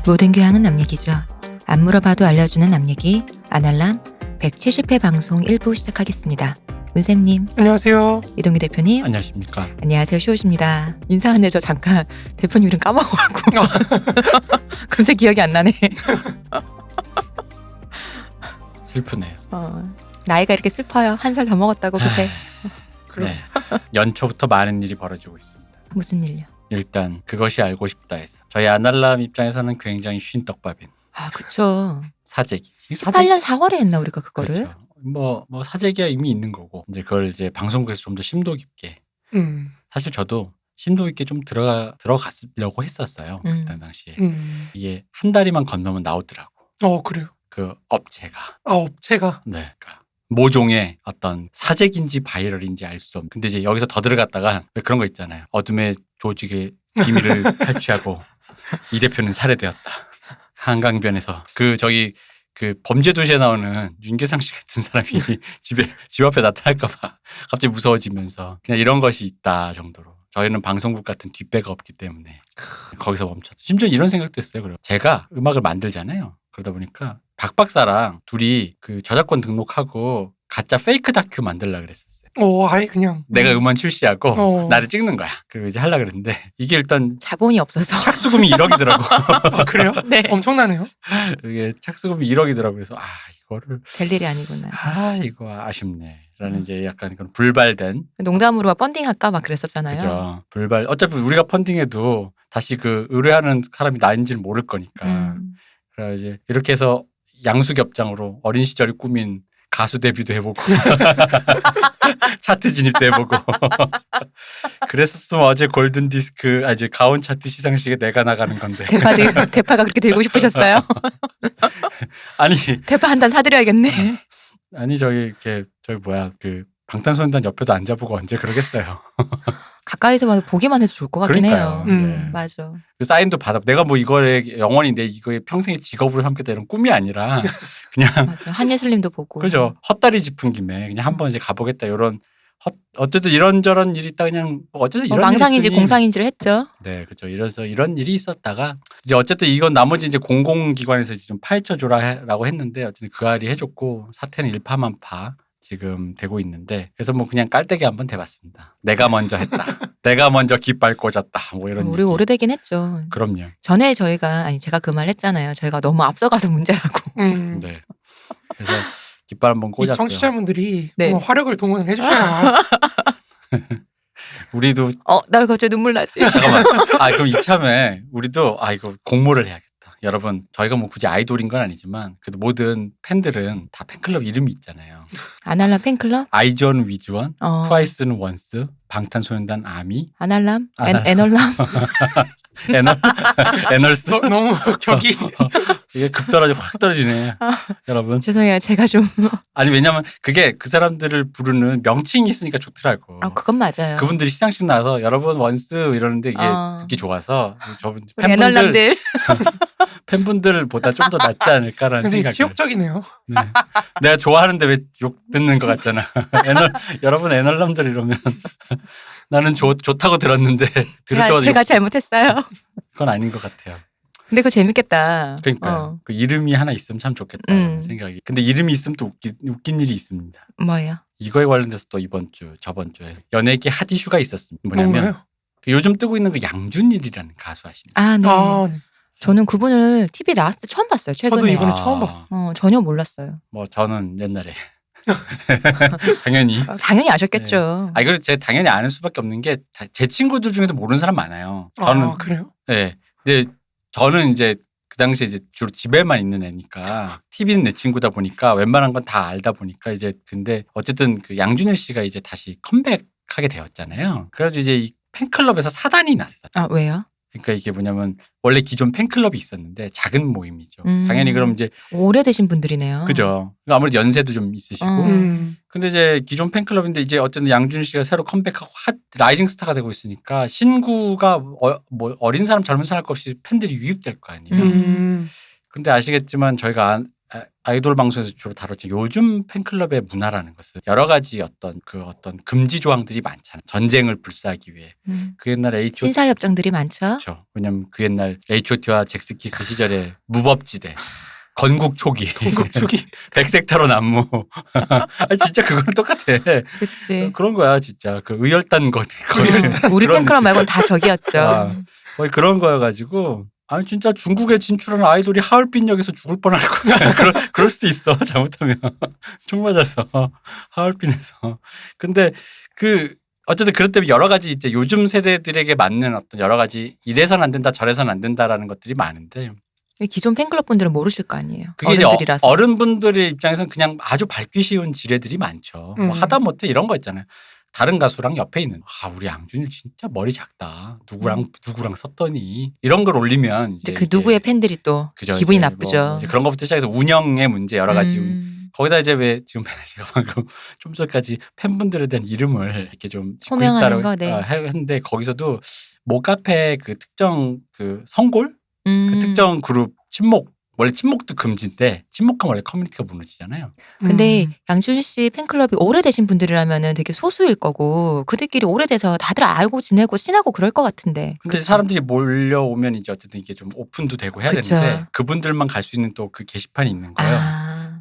모든 교양은 남 얘기죠. 안 물어봐도 알려주는 남 얘기 아날람 170회 방송 1부 시작하겠습니다. 문쌤님, 안녕하세요. 이동규 대표님, 안녕하십니까. 안녕하세요. 쇼우십니다. 인사하는데 저 잠깐 대표님 이름 까먹어갖고 금세 기억이 안 나네. 슬프네요. 나이가 이렇게 슬퍼요. 한 살 더 먹었다고 그새. 네. 연초부터 많은 일이 벌어지고 있습니다. 무슨 일요? 일단 그것이 알고 싶다 해서 저희 아날람 입장에서는 굉장히 쉰떡밥인 아, 그쵸. 사재기. 18년 4월에 했나 우리가 그거를? 그렇죠. 뭐 사재기가 이미 있는 거고 이제 그걸 이제 방송국에서 좀 더 심도 깊게. 사실 저도 심도 깊게 좀 들어갔으려고 했었어요. 그때 당시에 이게 한 다리만 건너면 나오더라고. 그래요. 그 업체가. 업체가. 네. 그러니까 모종의 어떤 사재기인지 바이럴인지 알 수 없는. 근데 이제 여기서 더 들어갔다가 왜 그런 거 있잖아요. 어둠의 조직의 비밀을 탈취하고 이 대표는 살해되었다. 한강변에서 그 범죄도시에 나오는 윤계상 씨 같은 사람이 집 앞에 나타날까봐 갑자기 무서워지면서 그냥 이런 것이 있다 정도로. 저희는 방송국 같은 뒷배가 없기 때문에 거기서 멈췄죠. 심지어 이런 생각도 했어요. 그리고 제가 음악을 만들잖아요. 그러다 보니까 박 박사랑 둘이 그 저작권 등록하고 가짜 페이크 다큐 만들려고 그랬었어요. 아예 그냥. 내가 음원 출시하고 나를 찍는 거야. 그리고 이제 하려고 그랬는데 이게 일단 자본이 없어서. 착수금이 1억이더라고. 아, 그래요? 네. 엄청나네요. 이게 착수금이 1억이더라고. 그래서 이거를 될 일이 아니구나. 이거 아쉽네. 라는 이제 약간 그런 불발된. 농담으로 펀딩할까 막 그랬었잖아요. 그죠. 어차피 우리가 펀딩해도 다시 그 의뢰하는 사람이 나인지는 모를 거니까. 그래서 이제 이렇게 해서 양수겹장으로 어린 시절을 꾸민 가수 데뷔도 해보고 차트 진입도 해보고 그랬었으면 어제 골든 디스크 이제 가온 차트 시상식에 내가 나가는 건데 대파가 그렇게 들고 싶으셨어요? 아니 대파 한 단 사드려야겠네. 아니 저기 방탄소년단 옆에도 앉아보고 언제 그러겠어요. 가까이서 보기만 해도 좋을 것 같긴 그러니까요. 해요. 네. 맞아. 그 사인도 받아. 내가 뭐 이거에 영원히 이거에 평생의 직업으로 삼겠다 이런 꿈이 아니라 그냥 맞아. 한예슬님도 보고. 그죠. 헛다리 짚은 김에 그냥 한번 이제 가보겠다 이런 어쨌든 이런저런 일이 있다 그냥 어쨌든 이런 망상인지 일이 있으니. 공상인지를 했죠. 네, 그렇죠. 이런 일이 있었다가 이제 어쨌든 이건 나머지 이제 공공기관에서 이제 좀 파헤쳐줘라라고 했는데 어쨌든 그 알이 해줬고 사태는 일파만파 지금 되고 있는데 그래서 뭐 그냥 깔때기 한번 대봤습니다. 내가 먼저 했다. 내가 먼저 깃발 꽂았다. 뭐 이런. 우리 얘기. 오래되긴 했죠. 그럼요. 전에 제가 그 말 했잖아요. 저희가 너무 앞서가서 문제라고. 네. 그래서 깃발 한번 이 꽂았고요. 청취자분들이 네. 화력을 동원을 해주셔야. 우리도 나 갑자기 눈물 나지. 잠깐만. 그럼 이참에 우리도 이거 공모를 해야겠다. 여러분 저희가 뭐 굳이 아이돌인 건 아니지만 그래도 모든 팬들은 다 팬클럽 이름이 있잖아요. 아날람 팬클럽? 아이즈원 위즈원, 트와이스는 원스, 방탄소년단 아미, 아날람? 애널람? 애널스. 너무 격이. 이게 확 떨어지네. 여러분. 죄송해요. 제가 좀. 아니 왜냐면 그게 그 사람들을 부르는 명칭이 있으니까 좋더라고. 그건 맞아요. 그분들이 시상식 나와서 여러분 원스 이러는데 이게 듣기 좋아서 저분 애널람들. 팬분들보다 좀 더 낫지 않을까라는 굉장히 생각이. 지역적이네요. 네. 내가 좋아하는데 왜 욕 듣는 것 같잖아. 여러분 애널람들 이러면 나는 좋다고 들었는데 들을 때마다 제가 잘못했어요. 그건 아닌 것 같아요. 근데 그거 재밌겠다. 그러니까 그 이름이 하나 있으면 참 좋겠다는 생각이. 근데 이름이 있으면 또 웃긴 일이 있습니다. 뭐예요? 이거에 관련돼서 또 저번 주에 연예계 핫 이슈가 있었습니다. 뭐냐면 뭔가요? 요즘 뜨고 있는 그 양준일이라는 가수 아십니까? 네. 네. 저는 그분을 TV 나왔을 때 처음 봤어요. 최근에. 저도 이번에 처음 봤어. 전혀 몰랐어요. 뭐 저는 옛날에 당연히 당연히 아셨겠죠. 이걸 제가 당연히 아는 수밖에 없는 게 제 친구들 중에도 모르는 사람 많아요. 저는 그래요? 네. 근데 저는 이제 그 당시에 이제 주로 집에만 있는 애니까 TV는 내 친구다 보니까 웬만한 건 다 알다 보니까 이제 근데 어쨌든 그 양준일 씨가 이제 다시 컴백하게 되었잖아요. 그래가지고 이제 이 팬클럽에서 사단이 났어요. 왜요? 그러니까 이게 뭐냐면 원래 기존 팬클럽이 있었는데 작은 모임이죠. 당연히 그럼 이제 오래되신 분들이네요. 그죠. 아무래도 연세도 좀 있으시고. 근데 이제 기존 팬클럽인데 이제 어쨌든 양준일 씨가 새로 컴백하고 라이징 스타가 되고 있으니까 신구가 뭐 어린 사람 젊은 사람 할 것 없이 팬들이 유입될 거 아니에요. 근데 아시겠지만 저희가 아이돌 방송에서 주로 다뤘죠. 요즘 팬클럽의 문화라는 것은 여러 가지 어떤 금지 조항들이 많잖아요. 전쟁을 불사하기 위해. 그 옛날 H.O.T. 신사협정들이 많죠. 그렇죠. 왜냐면 그 옛날 H.O.T와 잭스키스 시절에 무법지대. 건국 초기. 백색 타로 난무. 진짜 그거랑 똑같아. 그치. 그런 거야, 진짜. 그 의열단 거의 우리 그런 팬클럽 말고는 다 저기였죠. 거의 그런 거여가지고. 아니 진짜 중국에 진출한 아이돌이 하얼빈역에서 죽을 뻔할 거야. 그럴 수도 있어. 잘못하면 총 맞아서 하얼빈에서. 근데 어쨌든 그것 때문에 여러 가지 이제 요즘 세대들에게 맞는 어떤 여러 가지 이래선 안 된다 저래선 안 된다라는 것들이 많은데 기존 팬클럽 분들은 모르실 거 아니에요. 그게 이제 어른들이라서. 어른분들의 입장에서는 그냥 아주 밟기 쉬운 지뢰들이 많죠. 뭐 하다 못해 이런 거 있잖아요. 다른 가수랑 옆에 있는 우리 양준일 진짜 머리 작다. 누구랑 섰더니 이런 걸 올리면 이제 그 누구의 팬들이 또 그죠, 기분이 이제 나쁘죠. 뭐 이제 그런 것부터 시작해서 운영의 문제 여러 가지 거기다 이제 왜 지금 제가 방금 좀 전까지 팬분들에 대한 이름을 이렇게 좀 호명하는 거, 네. 했는데 거기서도 모카페 그 특정 그 성골 그 특정 그룹 친목 원래 친목도 금지인데 친목하면 원래 커뮤니티가 무너지잖아요. 근데 양준일 씨 팬클럽이 오래되신 분들이라면은 되게 소수일 거고 그들끼리 오래돼서 다들 알고 지내고 친하고 그럴 것 같은데. 근데 사람들이 몰려오면 이제 어쨌든 이게 좀 오픈도 되고 해야 그쵸. 되는데 그분들만 갈 수 있는 또 그 게시판이 있는 거예요.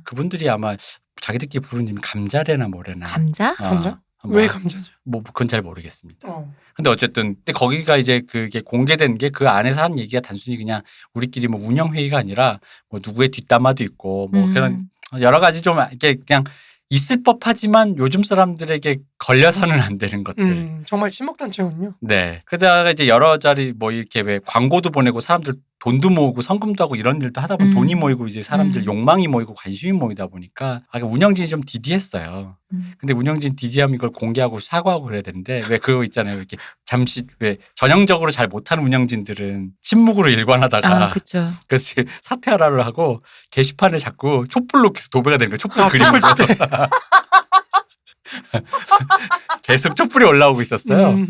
그분들이 아마 자기들끼리 부르는 이름이 감자래나 뭐래나. 감자? 감자? 왜 감자죠? 뭐 그건 잘 모르겠습니다. 근데 어쨌든 근데 거기가 이제 그게 공개된 게 그 안에서 한 얘기가 단순히 그냥 우리끼리 뭐 운영 회의가 아니라 뭐 누구의 뒷담화도 있고 뭐 그런 여러 가지 좀 이렇게 그냥 있을 법하지만 요즘 사람들에게 걸려서는 안 되는 것들. 정말 친목단체군요. 네. 그러다가 이제 여러 자리 뭐 이렇게 왜 광고도 보내고 사람들 돈도 모으고 성금도 하고 이런 일도 하다 보면 돈이 모이고 이제 사람들 욕망이 모이고 관심이 모이다 보니까 운영진이 좀 디디했어요. 근데 운영진 디디하면 이걸 공개하고 사과하고 그래야 되는데 왜 그거 있잖아요. 이렇게 잠시 왜 전형적으로 잘 못하는 운영진들은 침묵으로 일관하다가 그렇죠. 그래서 사퇴하라를 하고 게시판에 자꾸 촛불로 계속 도배가 되는 거예요. 촛불 그리고 계속 촛불이 올라오고 있었어요.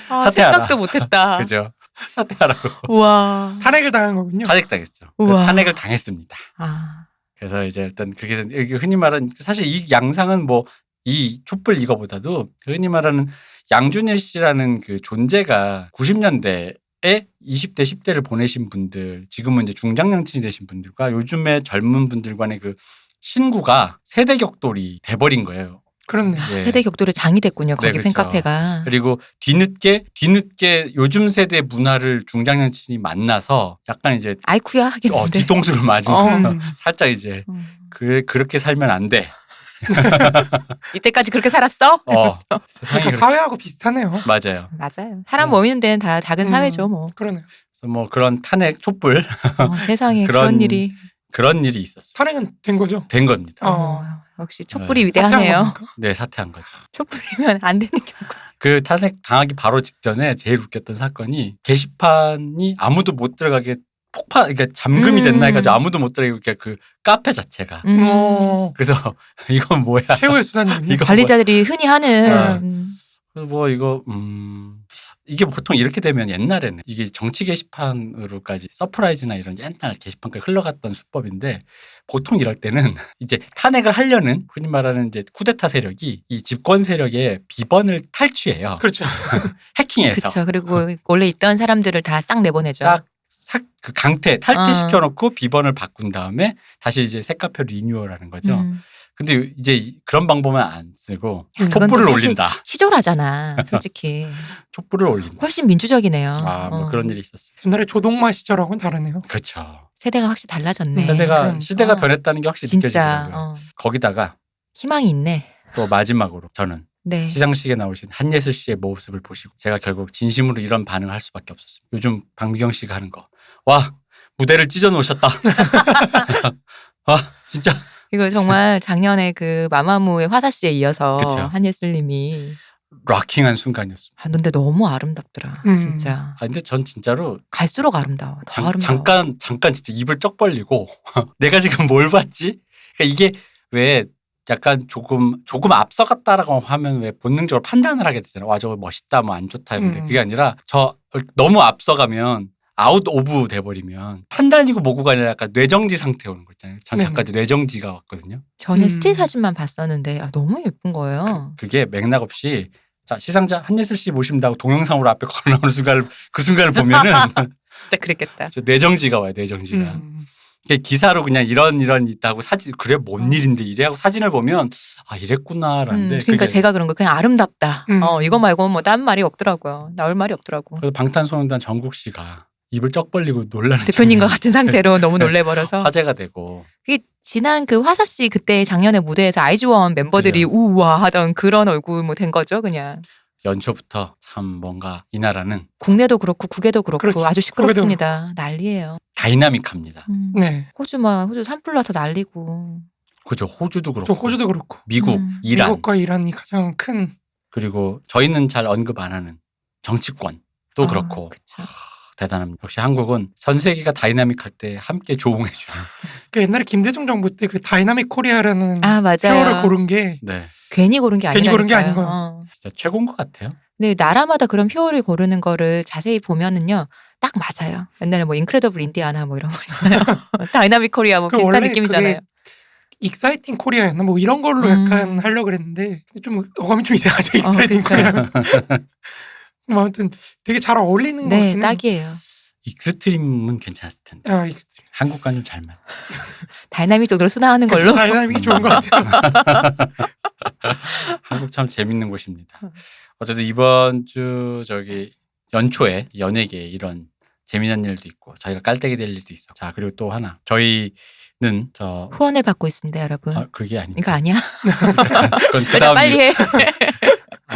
사퇴하라. 생각도 못했다. 그죠. 사퇴하라고. 우와. 탄핵을 당한 거군요. 탄핵당했죠. 우와. 탄핵을 당했습니다. 아. 그래서 이제 일단 그렇게 흔히 말하는 사실 이 양상은 뭐 이 촛불 이거보다도 흔히 말하는 양준일 씨라는 그 존재가 90년대에 20대 10대를 보내신 분들 지금은 이제 중장년층이 되신 분들과 요즘의 젊은 분들 간의 그 신구가 세대 격돌이 돼버린 거예요. 그렇네. 예. 세대 격돌의 장이 됐군요. 거기 그렇죠. 팬카페가. 그리고 뒤늦게 요즘 세대 문화를 중장년층이 만나서 약간 이제 아이쿠야 하겠는데. 뒤통수를 맞은 거예요. 살짝 이제 그렇게 살면 안 돼. 이때까지 그렇게 살았어? 그러니까 사회하고 비슷하네요. 맞아요. 맞아요. 사람 모이는 데는 다 작은 사회죠, 뭐. 그러네요. 그래서 뭐 그런 탄핵 촛불 세상에 그런 그런 일이 있었어요. 탄핵은 된 거죠? 된 겁니다. 역시 촛불이 위대하네요. 네, 사퇴한 거죠. 촛불이면 안 되는 경우. 그 탄핵 당하기 바로 직전에 제일 웃겼던 사건이 게시판이 아무도 못 들어가게 그러니까 잠금이 됐나 해가지고 아무도 못 들어가게 그 카페 자체가. 그래서 이건 뭐야? 최후의 수단님. 관리자들이 흔히 하는. 뭐 이거 이게 보통 이렇게 되면 옛날에는 이게 정치 게시판으로까지 서프라이즈나 이런 옛날 게시판까지 흘러갔던 수법인데 보통 이럴 때는 이제 탄핵을 하려는 흔히 말하는 이제 쿠데타 세력이 이 집권 세력의 비번을 탈취해요. 그렇죠. 해킹해서. 그렇죠. 그리고 원래 있던 사람들을 다 싹 내보내죠. 싹 그 탈퇴시켜놓고 비번을 바꾼 다음에 다시 이제 새카페 리뉴얼하는 거죠. 근데 이제 그런 방법은 안 쓰고 촛불을 올린다. 치졸하잖아, 솔직히. 촛불을 올린다. 훨씬 민주적이네요. 뭐 그런 일이 있었어요. 옛날에 조동마 시절하고는 다르네요. 그렇죠. 세대가 확실히 달라졌네. 시대가 변했다는 게 확실히 진짜, 느껴지더라고요. 거기다가 희망이 있네. 또 마지막으로 저는 네. 시상식에 나오신 한예슬 씨의 모습을 보시고 제가 결국 진심으로 이런 반응을 할 수밖에 없었습니다. 요즘 박미경 씨가 하는 거. 와, 무대를 찢어 놓으셨다. 와, 진짜. 이거 정말 작년에 그 마마무의 화사 씨에 이어서 그쵸. 한예슬님이 락킹한 순간이었습니다. 근데 너무 아름답더라, 진짜. 근데 전 진짜로 갈수록 아름다워. 더 아름다워. 잠깐 진짜 입을 쩍 벌리고 내가 지금 뭘 봤지? 그러니까 이게 왜 약간 조금 앞서갔다라고 하면 왜 본능적으로 판단을 하게 되잖아요. 와, 저거 멋있다, 뭐 안 좋다 이런데 그게 아니라 저 너무 앞서가면 아웃 오브 돼버리면 판단이고 뭐고가 아니라 약간 뇌정지 상태 오는 거 있잖아요. 전 네네. 작가도 뇌정지가 왔거든요. 저는 음. 스틸 사진만 봤었는데 너무 예쁜 거예요. 그게 맥락 없이 자 시상자 한예슬 씨 모십니다. 동영상으로 앞에 걸어나오는 순간 그 순간을 보면은 진짜 그랬겠다. 저 뇌정지가 와요. 뇌정지가. 이게 기사로 그냥 이런 있다고 사진 그래 뭔 일인데 이래 하고 사진을 보면 아 이랬구나라는데 그러니까 그게 제가 그런 거 그냥 아름답다. 이거 말고 뭐 딴 말이 없더라고요. 나올 말이 없더라고. 그래서 방탄소년단 정국 씨가 입을 쩍 벌리고 놀라는 대표님과 같은 상태로 너무 놀래버려서. 화제가 되고 그게 지난 그 화사 씨 그때 작년에 무대에서 아이즈원 멤버들이 그죠. 우와 하던 그런 얼굴 뭐 된 거죠, 그냥. 연초부터 참 뭔가 이 나라는 국내도 그렇고 국외도 그렇고 그렇죠. 아주 시끄럽습니다. 난리예요. 다이나믹합니다. 네. 호주 산불 나서 난리고. 그죠. 호주도 그렇고 좀 호주도 그렇고 미국, 이란 미국과 이란이 가장 큰 그리고 저희는 잘 언급 안 하는 정치권도 그렇고 그쵸. 대단합니다. 역시 한국은 전 세계가 다이나믹할 때 함께 조응해주는. 그 옛날에 김대중 정부 때 그 다이나믹 코리아라는 맞아요. 표어를 고른 게 네, 괜히 고른 게 아니라. 괜히 고른 게 아닌 거예요. 진짜 최고인 것 같아요. 근데 나라마다 그런 표어를 고르는 거를 자세히 보면은요. 딱 맞아요. 옛날에 뭐 인크레더블 인디아나 뭐 이런 거 있잖아요. 다이나믹 코리아 뭐 그 비슷한 원래 느낌이잖아요. 익사이팅 코리아였나 뭐 이런 걸로 약간 하려고 그랬는데 좀 어감이 좀 이상하죠. 익사이팅 그쵸. 코리아. 뭐 아무튼 되게 잘 어울리는 것 네, 같긴 해요. 딱이에요. 익스트림은 괜찮았을 텐데 아, 익스트림. 한국과 좀 잘 맞. 다이나믹 쪽으로 순화하는 걸로. 다이나믹이 좋은 것 같아요. 한국 참 재밌는 곳입니다. 어쨌든 이번 주 연초에 연예계 이런 재미난 일도 있고 저희가 깔때기 될 일도 있어. 자 그리고 또 하나 저희는 후원을 받고 있습니다, 여러분. 그게 아닌데. 이거 아니야? 그건 왜 빨리 해.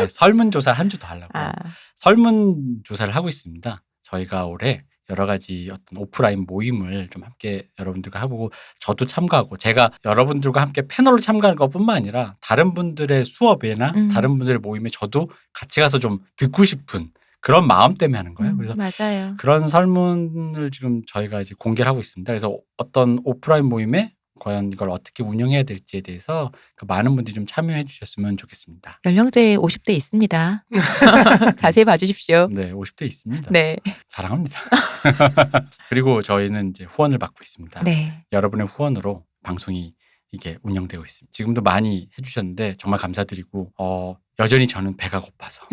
설문조사 한 주 더 하려고. 아, 설문조사를 하고 있습니다. 저희가 올해 여러 가지 어떤 오프라인 모임을 좀 함께 여러분들과 해보고 저도 참가하고 제가 여러분들과 함께 패널로 참가하는 것뿐만 아니라 다른 분들의 수업이나 다른 분들의 모임에 저도 같이 가서 좀 듣고 싶은 그런 마음 때문에 하는 거예요. 그래서 맞아요. 그런 설문을 지금 저희가 이제 공개를 하고 있습니다. 그래서 어떤 오프라인 모임에 과연 이걸 어떻게 운영해야 될지에 대해서 많은 분들이 좀 참여해 주셨으면 좋겠습니다. 연령대 50대 있습니다. 자세히 봐주십시오. 네, 50대 있습니다. 네. 사랑합니다. 그리고 저희는 이제 후원을 받고 있습니다. 네. 여러분의 후원으로 방송이 이게 운영되고 있습니다. 지금도 많이 해주셨는데 정말 감사드리고 여전히 저는 배가 고파서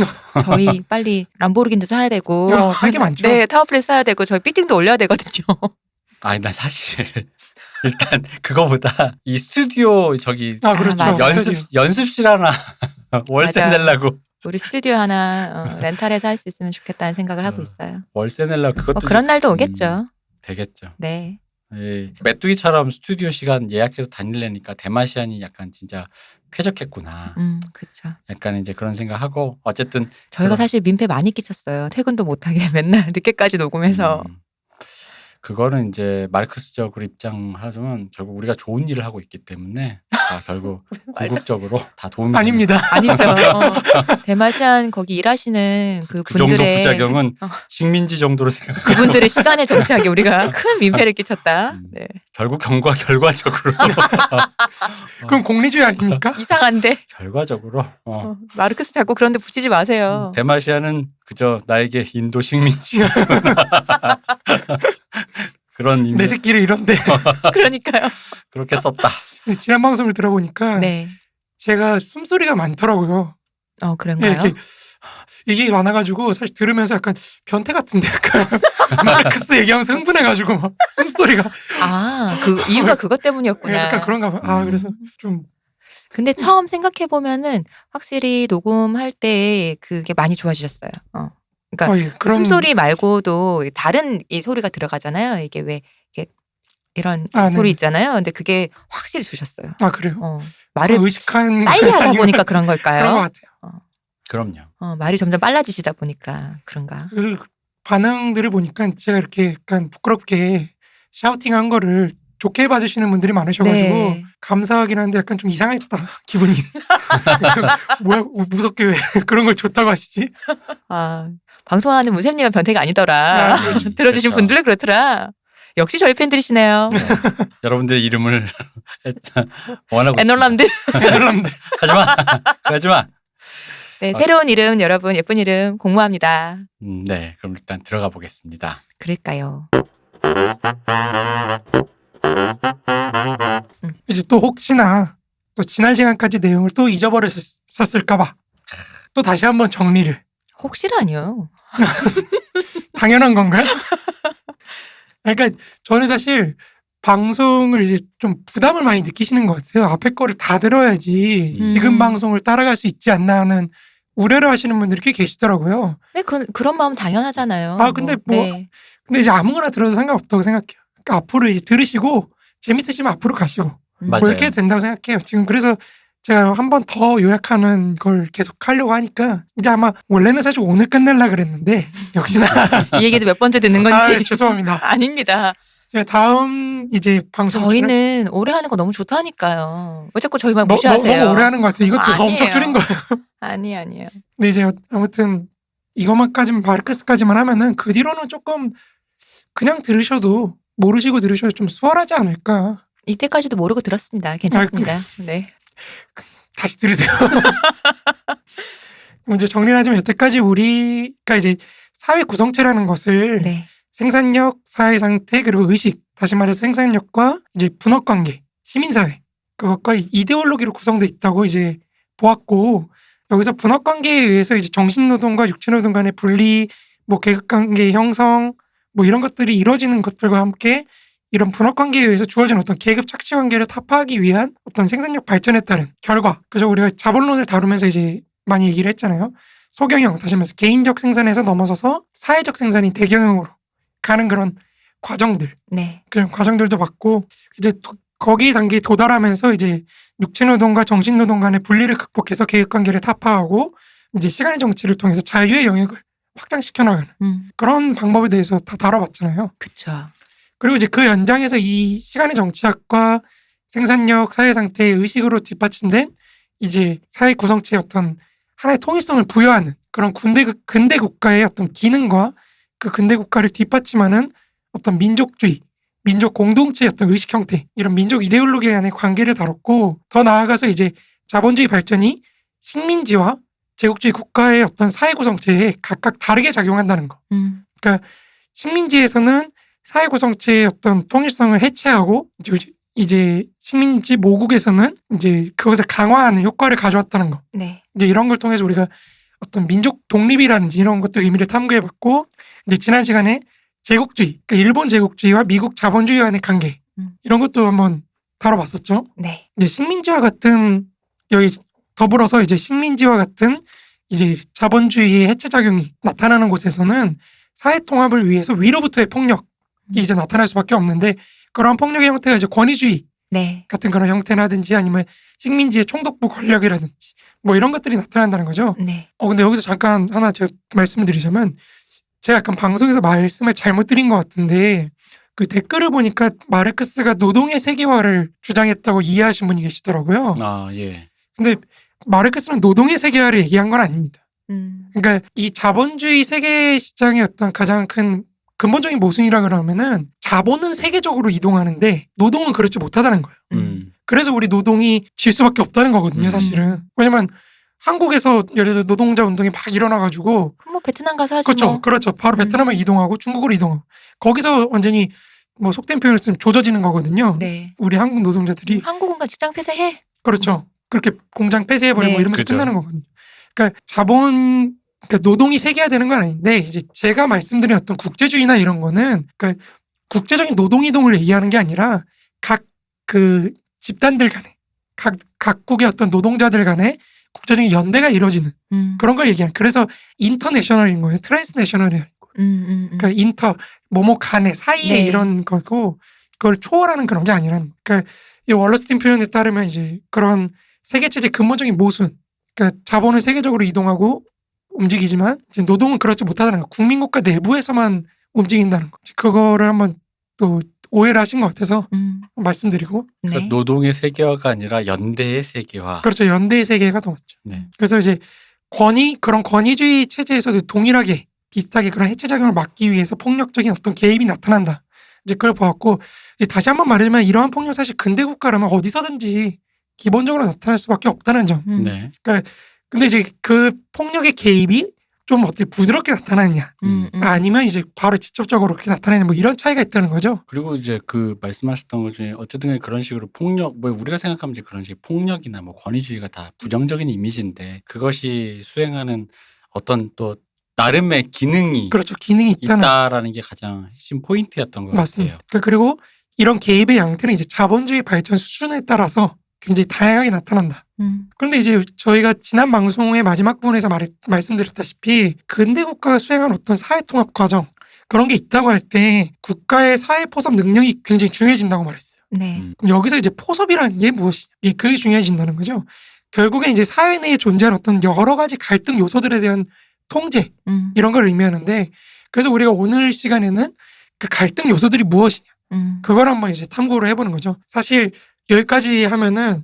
저희 빨리 람보르기니도 사야 되고. 살 게 많죠. 네, 타워플레이 사야 되고 저희 피팅도 올려야 되거든요. 아니 난 사실 일단 그거보다 이 스튜디오 그렇죠. 맞아. 연습실 하나 월세 맞아. 내려고 우리 스튜디오 하나 렌탈해서 할 수 있으면 좋겠다는 생각을 하고 있어요. 월세 내려고 그것도 뭐 그런 날도 오겠죠. 되겠죠. 네. 메뚜기처럼 스튜디오 시간 예약해서 다니려니까 대마시안이 약간 진짜 쾌적했구나. 그렇죠. 약간 이제 그런 생각하고 어쨌든 저희가 사실 민폐 많이 끼쳤어요. 퇴근도 못하게 맨날 늦게까지 녹음해서. 그거는 이제 마르크스적으로 입장하자면 결국 우리가 좋은 일을 하고 있기 때문에 다 결국 궁극적으로 다 도움이 아닙니다. 아니죠. 대마시안 거기 일하시는 그 정도 분들의 부작용은 식민지 정도로 생각. 그분들의 시간에 정치하게 우리가 큰 민폐를 끼쳤다. 네. 결국 결과적으로 그럼 공리주의 아닙니까? 이상한데 결과적으로 마르크스 자꾸 그런데 붙이지 마세요. 대마시아는 그저 나에게 인도 식민지 그런 내 새끼를 이런데. 그러니까요. 그렇게 썼다. 지난 방송을 들어보니까 네. 제가 숨소리가 많더라고요. 그런가요? 이게 많아가지고 사실 들으면서 약간 변태 같은데 약간 마르크스 얘기하면서 흥분해가지고 막 숨소리가 그 이유가 그것 때문이었구나. 약간 그런가 봐. 그래서 좀 근데 처음 생각해 보면은 확실히 녹음할 때 그게 많이 좋아지셨어요. 그러니까 그런 숨소리 말고도 다른 이 소리가 들어가잖아요. 이게 왜 이게 이런 소리 네. 있잖아요. 근데 그게 확실히 주셨어요. 그래요? 말을 의식한 빨리 하다 보니까 그런 걸까요? 그런 것 같아요. 그럼요. 말이 점점 빨라지시다 보니까 그런가. 그 반응들을 보니까 제가 이렇게 약간 부끄럽게 샤우팅한 거를 좋게 봐주시는 분들이 많으셔가지고 네. 감사하긴 한데 약간 좀 이상했다 기분이. 뭐야 무섭게 왜 그런 걸 좋다고 하시지? 방송하는 문쌤님은 변태가 아니더라. 들어주신 그렇죠. 분들은 그렇더라. 역시 저희 팬들이시네요. 네. 여러분들의 이름을 원하고 에놀람들. 에놀람들. 하지마. 네, 새로운 이름 여러분 예쁜 이름 공모합니다. 네, 그럼 일단 들어가 보겠습니다. 그럴까요? 이제 또 혹시나 또 지난 시간까지 내용을 또 잊어버렸었을까봐 또 다시 한번 정리를. 혹시라뇨. 당연한 건가요? 그러니까 저는 사실 방송을 이제 좀 부담을 많이 느끼시는 것 같아요. 앞에 거를 다 들어야지 지금 방송을 따라갈 수 있지 않나 하는 우려를 하시는 분들이 꽤 계시더라고요. 네, 그런 마음 당연하잖아요. 아, 근데 네. 근데 이제 아무거나 들어도 상관없다고 생각해요. 그러니까 앞으로 이제 들으시고 재밌으시면 앞으로 가시고 맞아요. 뭐 이렇게 된다고 생각해요. 지금 그래서 제가 한 번 더 요약하는 걸 계속 하려고 하니까 이제 아마 원래는 사실 오늘 끝내려고 그랬는데 역시나 이 얘기도 몇 번째 듣는 건지. 아, 죄송합니다. 아닙니다. 제가 다음 이제 방송 저희는 오래 하는 거 너무 좋다니까요. 왜 자꾸 저희만 무시하세요? 너무 오래 하는 것 같아요. 이것도 아니에요. 엄청 줄인 거예요. 아니에요. 근데 이제 아무튼 이것만까지만 바르크스까지만 하면은 그 뒤로는 조금 그냥 들으셔도 모르시고 들으셔도 좀 수월하지 않을까. 이때까지도 모르고 들었습니다. 괜찮습니다. 네. 다시 들으세요. 그럼 이제 정리를 하자면 여태까지 우리가 이제 사회 구성체라는 것을 네. 생산력, 사회 상태, 그리고 의식, 다시 말해서 생산력과 이제 분업관계, 시민사회, 그것과 이데올로기로 구성되어 있다고 이제 보았고, 여기서 분업관계에 의해서 이제 정신노동과 육체노동 간의 분리, 뭐 계급관계 형성, 뭐 이런 것들이 이루어지는 것들과 함께 이런 분업관계에 의해서 주어진 어떤 계급 착취관계를 타파하기 위한 어떤 생산력 발전에 따른 결과. 그래서 우리가 자본론을 다루면서 이제 많이 얘기를 했잖아요. 소경영, 다시 말해서 개인적 생산에서 넘어서서 사회적 생산인 대경영으로 가는 그런 과정들. 네. 그런 과정들도 봤고, 이제 거기 단계에 도달하면서 이제 육체노동과 정신노동 간의 분리를 극복해서 계급관계를 타파하고 이제 시간의 정치를 통해서 자유의 영역을 확장시켜 나가는 그런 방법에 대해서 다 다뤄봤잖아요. 그쵸. 그리고 이제 그 연장에서 이 시간의 정치학과 생산력, 사회 상태의 의식으로 뒷받침된 이제 사회 구성체의 어떤 하나의 통일성을 부여하는 그런 근대 국가의 어떤 기능과 그 근대 국가를 뒷받침하는 어떤 민족주의, 민족 공동체의 어떤 의식 형태, 이런 민족 이데올로기 간의 관계를 다뤘고, 더 나아가서 이제 자본주의 발전이 식민지와 제국주의 국가의 어떤 사회 구성체에 각각 다르게 작용한다는 거. 그러니까 식민지에서는 사회 구성체의 어떤 통일성을 해체하고 이제 식민지 모국에서는 이제 그것을 강화하는 효과를 가져왔다는 거. 네. 이제 이런 걸 통해서 우리가 어떤 민족 독립이라든지 이런 것들 의미를 탐구해봤고, 이제 지난 시간에 제국주의, 그러니까 일본 제국주의와 미국 자본주의 간의 관계 이런 것도 한번 다뤄봤었죠. 네. 이제 식민지와 같은 여기 더불어서 이제 식민지와 같은 이제 자본주의의 해체 작용이 나타나는 곳에서는 사회 통합을 위해서 위로부터의 폭력이 이제 나타날 수밖에 없는데, 그런 폭력의 형태가 이제 권위주의 네. 같은 그런 형태라든지 아니면 식민지의 총독부 권력이라든지 뭐 이런 것들이 나타난다는 거죠. 네. 근데 여기서 잠깐 하나 제가 말씀을 드리자면, 제가 약간 방송에서 말씀을 잘못 드린 것 같은데 그 댓글을 보니까 마르크스가 노동의 세계화를 주장했다고 이해하신 분이 계시더라고요. 아, 예. 근데 마르크스는 노동의 세계화를 얘기한 건 아닙니다. 음. 그러니까 이 자본주의 세계 시장의 어떤 가장 큰 근본적인 모순이라 그러면은 자본은 세계적으로 이동하는데 노동은 그렇지 못하다는 거예요. 그래서 우리 노동이 질 수밖에 없다는 거거든요, 사실은. 왜냐면 한국에서 예를 들어 노동자 운동이 막 일어나가지고 뭐 베트남 가서 하지 그렇죠, 뭐. 그렇죠. 바로 베트남을 이동하고 중국으로 이동하고 거기서 완전히 뭐 속된 표현을 쓰면 조져지는 거거든요. 네. 우리 한국 노동자들이. 한국은가 직장 폐쇄해. 그렇죠. 그렇게 공장 폐쇄해버리고 네. 이러면서 그죠. 끝나는 거거든요. 그러니까 그러니까 노동이 세계화되는 건 아닌데, 이제 제가 말씀드린 어떤 국제주의나 이런 거는 그러니까 국제적인 노동 이동을 얘기하는 게 아니라 각 그 집단들 간에 각국의 어떤 노동자들 간에 국제적인 연대가 이루어지는 그런 걸 얘기하는. 그래서 인터내셔널인 거예요. 트랜스내셔널이 아니고. 그러니까 인터 뭐뭐 간에 사이에 네. 이런 거고, 그걸 초월하는 그런 게 아니라는 거예요. 그러니까 이 월러스틴 표현에 따르면 이제 그런 세계체제 근본적인 모순, 그러니까 자본을 세계적으로 이동하고 움직이지만 이제 노동은 그렇지 못하다는 거. 국민국가 내부에서만 움직인다는 거. 그거를 한번 또 오해를 하신 것 같아서 말씀드리고. 네. 그러니까 노동의 세계화가 아니라 연대의 세계화. 그렇죠. 연대의 세계가 더 맞죠. 네. 그래서 이제 그런 권위주의 체제에서도 동일하게 비슷하게 그런 해체 작용을 막기 위해서 폭력적인 어떤 개입이 나타난다. 이제 그걸 보았고, 이제 다시 한번 말하자면 이러한 폭력 사실 근대 국가라면 어디서든지 기본적으로 나타날 수밖에 없다는 점. 네. 그러니까 근데 이제 그 폭력의 개입이 좀 어떻게 부드럽게 나타나느냐 아니면 이제 바로 직접적으로 그렇게 나타나느냐 뭐 이런 차이가 있다는 거죠. 그리고 이제 그 말씀하셨던 것 중에 어쨌든 간에 그런 식으로 폭력, 뭐 우리가 생각하면 이제 그런 식의 폭력이나 뭐 권위주의가 다 부정적인 이미지인데 그것이 수행하는 어떤 또 나름의 기능이 그렇죠. 기능이 있다라는 게 가장 핵심 포인트였던 것 맞습니다. 같아요. 그리고 이런 개입의 양태는 이제 자본주의 발전 수준에 따라서 굉장히 다양하게 나타난다. 그런데 이제 저희가 지난 방송의 마지막 부분에서 말씀드렸다시피 근대 국가가 수행한 어떤 사회통합 과정 그런 게 있다고 할 때 국가의 사회 포섭 능력이 굉장히 중요해진다고 말했어요. 네. 그럼 여기서 이제 포섭이라는 게 무엇이냐? 그게 중요해진다는 거죠. 결국엔 이제 사회 내에 존재하는 어떤 여러 가지 갈등 요소들에 대한 통제 이런 걸 의미하는데 그래서 우리가 오늘 시간에는 그 갈등 요소들이 무엇이냐 그걸 한번 이제 탐구를 해보는 거죠. 사실 여기까지 하면은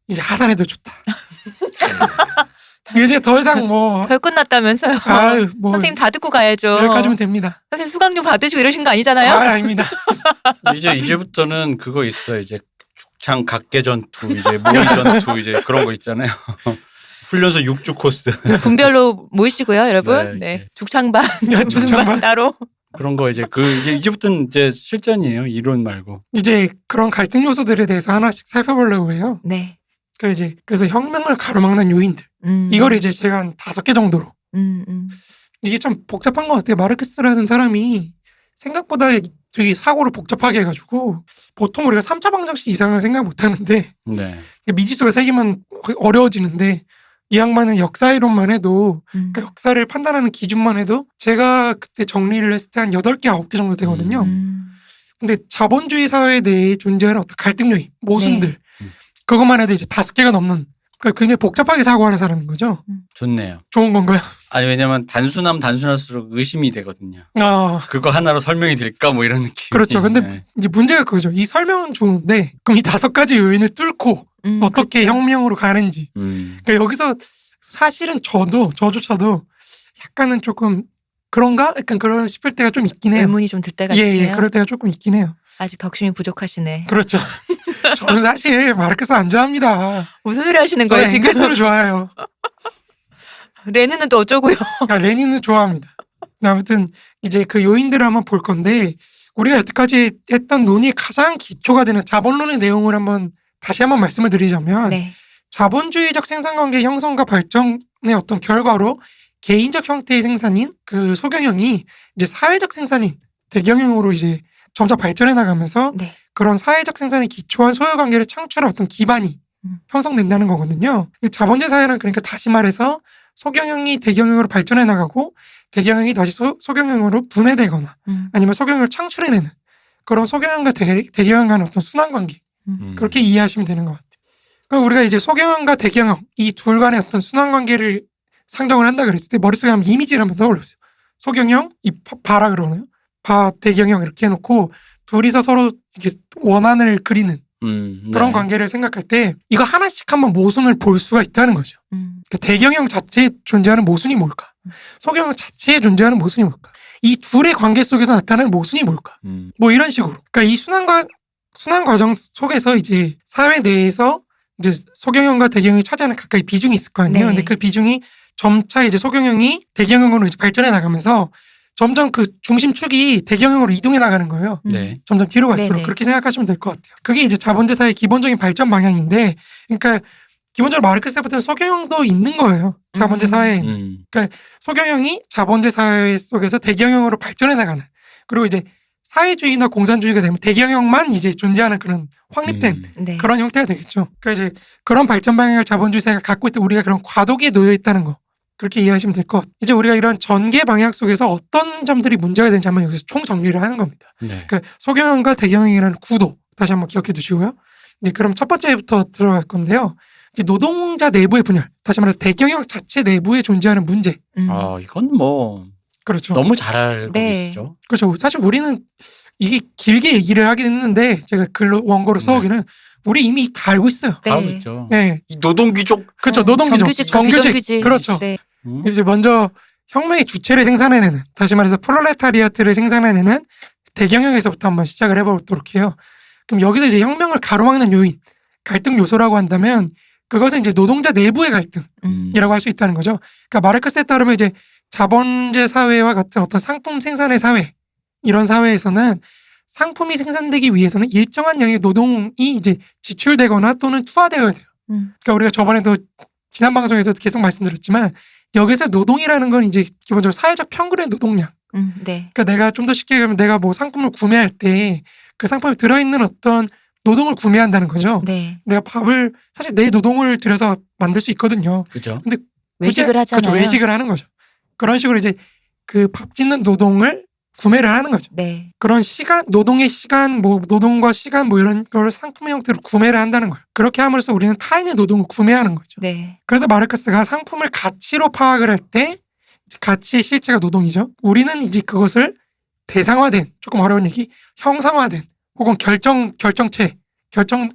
이제 하산해도 좋다. 이제 더 이상 뭐 별 끝났다면서요. 아유 뭐 선생님 다 듣고 가야죠. 여기까지면 됩니다. 선생님 수강료 받으시고 이러신 거 아니잖아요? 아닙니다. 이제부터는 그거 있어요. 이제 죽창 각계 전투, 이제 모의 전투, 이제 그런 거 있잖아요. 훈련소 6주 코스. 분별로 모이시고요, 여러분. 네, 네. 이렇게. 죽창반, 무슨 죽창반. 반 따로. 그런 거 이제부터는 이제 실전이에요. 이론 말고. 이제 그런 갈등 요소들에 대해서 하나씩 살펴보려고 해요. 네. 그래서 혁명을 가로막는 요인들 이걸 이제 제가 한 5개 정도로 이게 참 복잡한 것 같아요. 마르크스라는 사람이 생각보다 되게 사고를 복잡하게 해가지고 보통 우리가 3차 방정식 이상을 생각 못하는데 네. 미지수가 3개면 어려워지는데 이 양반은 역사이론만 해도 그러니까 역사를 판단하는 기준만 해도 제가 그때 정리를 했을 때 한 8개, 9개 정도 되거든요. 근데 자본주의 사회 내에 존재하는 어떤 갈등 요인, 모순들 네. 그것만 해도 이제 5개가 넘는 그러니까 굉장히 복잡하게 사고하는 사람인 거죠. 좋네요. 좋은 건가요? 아니 왜냐면 단순할수록 의심이 되거든요. 아 그거 하나로 설명이 될까 뭐 이런 느낌. 그렇죠. 근데 네. 이제 문제가 그거죠. 이 설명은 좋은데 그럼 이 5가지 요인을 뚫고 어떻게 그렇죠. 혁명으로 가는지. 그러니까 여기서 사실은 저조차도 약간은 조금 그런가? 약간 그런 싶을 때가 좀 있긴 해요. 의문이 좀 들 때가 예, 있어요. 예, 그럴 때가 조금 있긴 해요. 아직 덕심이 부족하시네. 그렇죠. 저는 사실 마르크스 안 좋아합니다. 무슨 소리 하시는 거예요 지금? 앵겔스를 좋아해요. 레닌은 또 어쩌고요? 레닌은 좋아합니다. 아무튼 이제 그 요인들을 한번 볼 건데 우리가 여태까지 했던 논의의 가장 기초가 되는 자본론의 내용을 다시 한번 말씀을 드리자면 네. 자본주의적 생산관계 형성과 발전의 어떤 결과로 개인적 형태의 생산인 그 소경영이 이제 사회적 생산인 대경영으로 이제 점차 발전해 나가면서 네. 그런 사회적 생산에 기초한 소유관계를 창출한 어떤 기반이 형성된다는 거거든요. 자본주의 사회는 그러니까 다시 말해서 소경영이 대경영으로 발전해 나가고 대경영이 다시 소경영으로 분해되거나 아니면 소경영을 창출해내는 그런 소경영과 대경영 간의 어떤 순환관계 그렇게 이해하시면 되는 것 같아요. 그럼 우리가 이제 소경영과 대경영 이 둘 간의 어떤 순환관계를 상정을 한다 그랬을 때 머릿속에 한번 이미지를 한번 떠올려보세요. 소경영, 이 바라 그러나요? 대경영 이렇게 해놓고 둘이서 서로 이렇게 원안을 그리는 그런 네. 관계를 생각할 때 이거 하나씩 한번 모순을 볼 수가 있다는 거죠. 그러니까 대경영 자체에 존재하는 모순이 뭘까? 소경영 자체에 존재하는 모순이 뭘까? 이 둘의 관계 속에서 나타나는 모순이 뭘까? 뭐 이런 식으로. 그러니까 이 순환 과정 속에서 이제 사회 내에서 이제 소경영과 대경영이 차지하는 각각의 비중이 있을 거 아니에요. 네. 근데 그 비중이 점차 이제 소경영이 대경영으로 이제 발전해 나가면서 점점 그 중심축이 대경영으로 이동해 나가는 거예요. 네. 점점 뒤로 갈수록 네네. 그렇게 생각하시면 될 것 같아요. 그게 이제 자본주의 사회의 기본적인 발전 방향인데, 그러니까 기본적으로 마르크스 때부터는 소경영도 있는 거예요. 자본주의 사회에는. 소경영이 자본주의 사회 속에서 대경영으로 발전해 나가는. 그리고 이제 사회주의나 공산주의가 되면 대경영만 이제 존재하는 그런 확립된 네. 그런 형태가 되겠죠. 그러니까 이제 그런 발전 방향을 자본주의 사회가 갖고 있다. 우리가 그런 과도기에 놓여 있다는 거. 그렇게 이해하시면 될 것 같아요. 이제 우리가 이런 전개 방향 속에서 어떤 점들이 문제가 되는지 한번 여기서 총 정리를 하는 겁니다. 네. 그러니까 소경영과 대경영이라는 구도 다시 한번 기억해 두시고요. 네, 그럼 첫 번째부터 들어갈 건데요. 이제 노동자 내부의 분열, 다시 말해서 대경영 자체 내부에 존재하는 문제. 이건 뭐 그렇죠. 너무 잘 알고 네. 계시죠. 그렇죠. 사실 우리는 이게 길게 얘기를 하긴 했는데 제가 원고로 써오기는 우리 이미 다 알고 있어요. 네. 다 알고 있죠. 네, 이 노동귀족. 그렇죠. 노동규정, 정규직, 정규직, 그렇죠. 네. 이제 먼저 혁명의 주체를 생산해내는, 다시 말해서 프롤레타리아트를 생산해내는 대경영에서부터 한번 시작을 해보도록 해요. 그럼 여기서 이제 혁명을 가로막는 요인, 갈등 요소라고 한다면 그것은 이제 노동자 내부의 갈등이라고 할 수 있다는 거죠. 그러니까 마르크스에 따르면 이제 자본주의 사회와 같은 어떤 상품 생산의 사회, 이런 사회에서는 상품이 생산되기 위해서는 일정한 양의 노동이 이제 지출되거나 또는 투하되어야 돼요. 그러니까 우리가 저번에도 지난 방송에서 계속 말씀드렸지만 여기서 노동이라는 건 이제 기본적으로 사회적 평균의 노동량. 네. 그러니까 내가 좀 더 쉽게 얘기하면 내가 뭐 상품을 구매할 때 그 상품에 들어있는 어떤 노동을 구매한다는 거죠. 네. 내가 밥을 사실 내 노동을 들여서 만들 수 있거든요. 그죠? 외식을 하잖아요. 그렇죠. 외식을 하는 거죠. 그런 식으로 이제 그 밥 짓는 노동을 구매를 하는 거죠. 네. 그런 시간, 노동의 시간, 뭐 노동과 시간 뭐 이런 걸 상품의 형태로 구매를 한다는 거예요. 그렇게 함으로써 우리는 타인의 노동을 구매하는 거죠. 네. 그래서 마르크스가 상품을 가치로 파악을 할 때 가치의 실체가 노동이죠. 우리는 이제 그것을 대상화된, 조금 어려운 얘기, 형상화된 혹은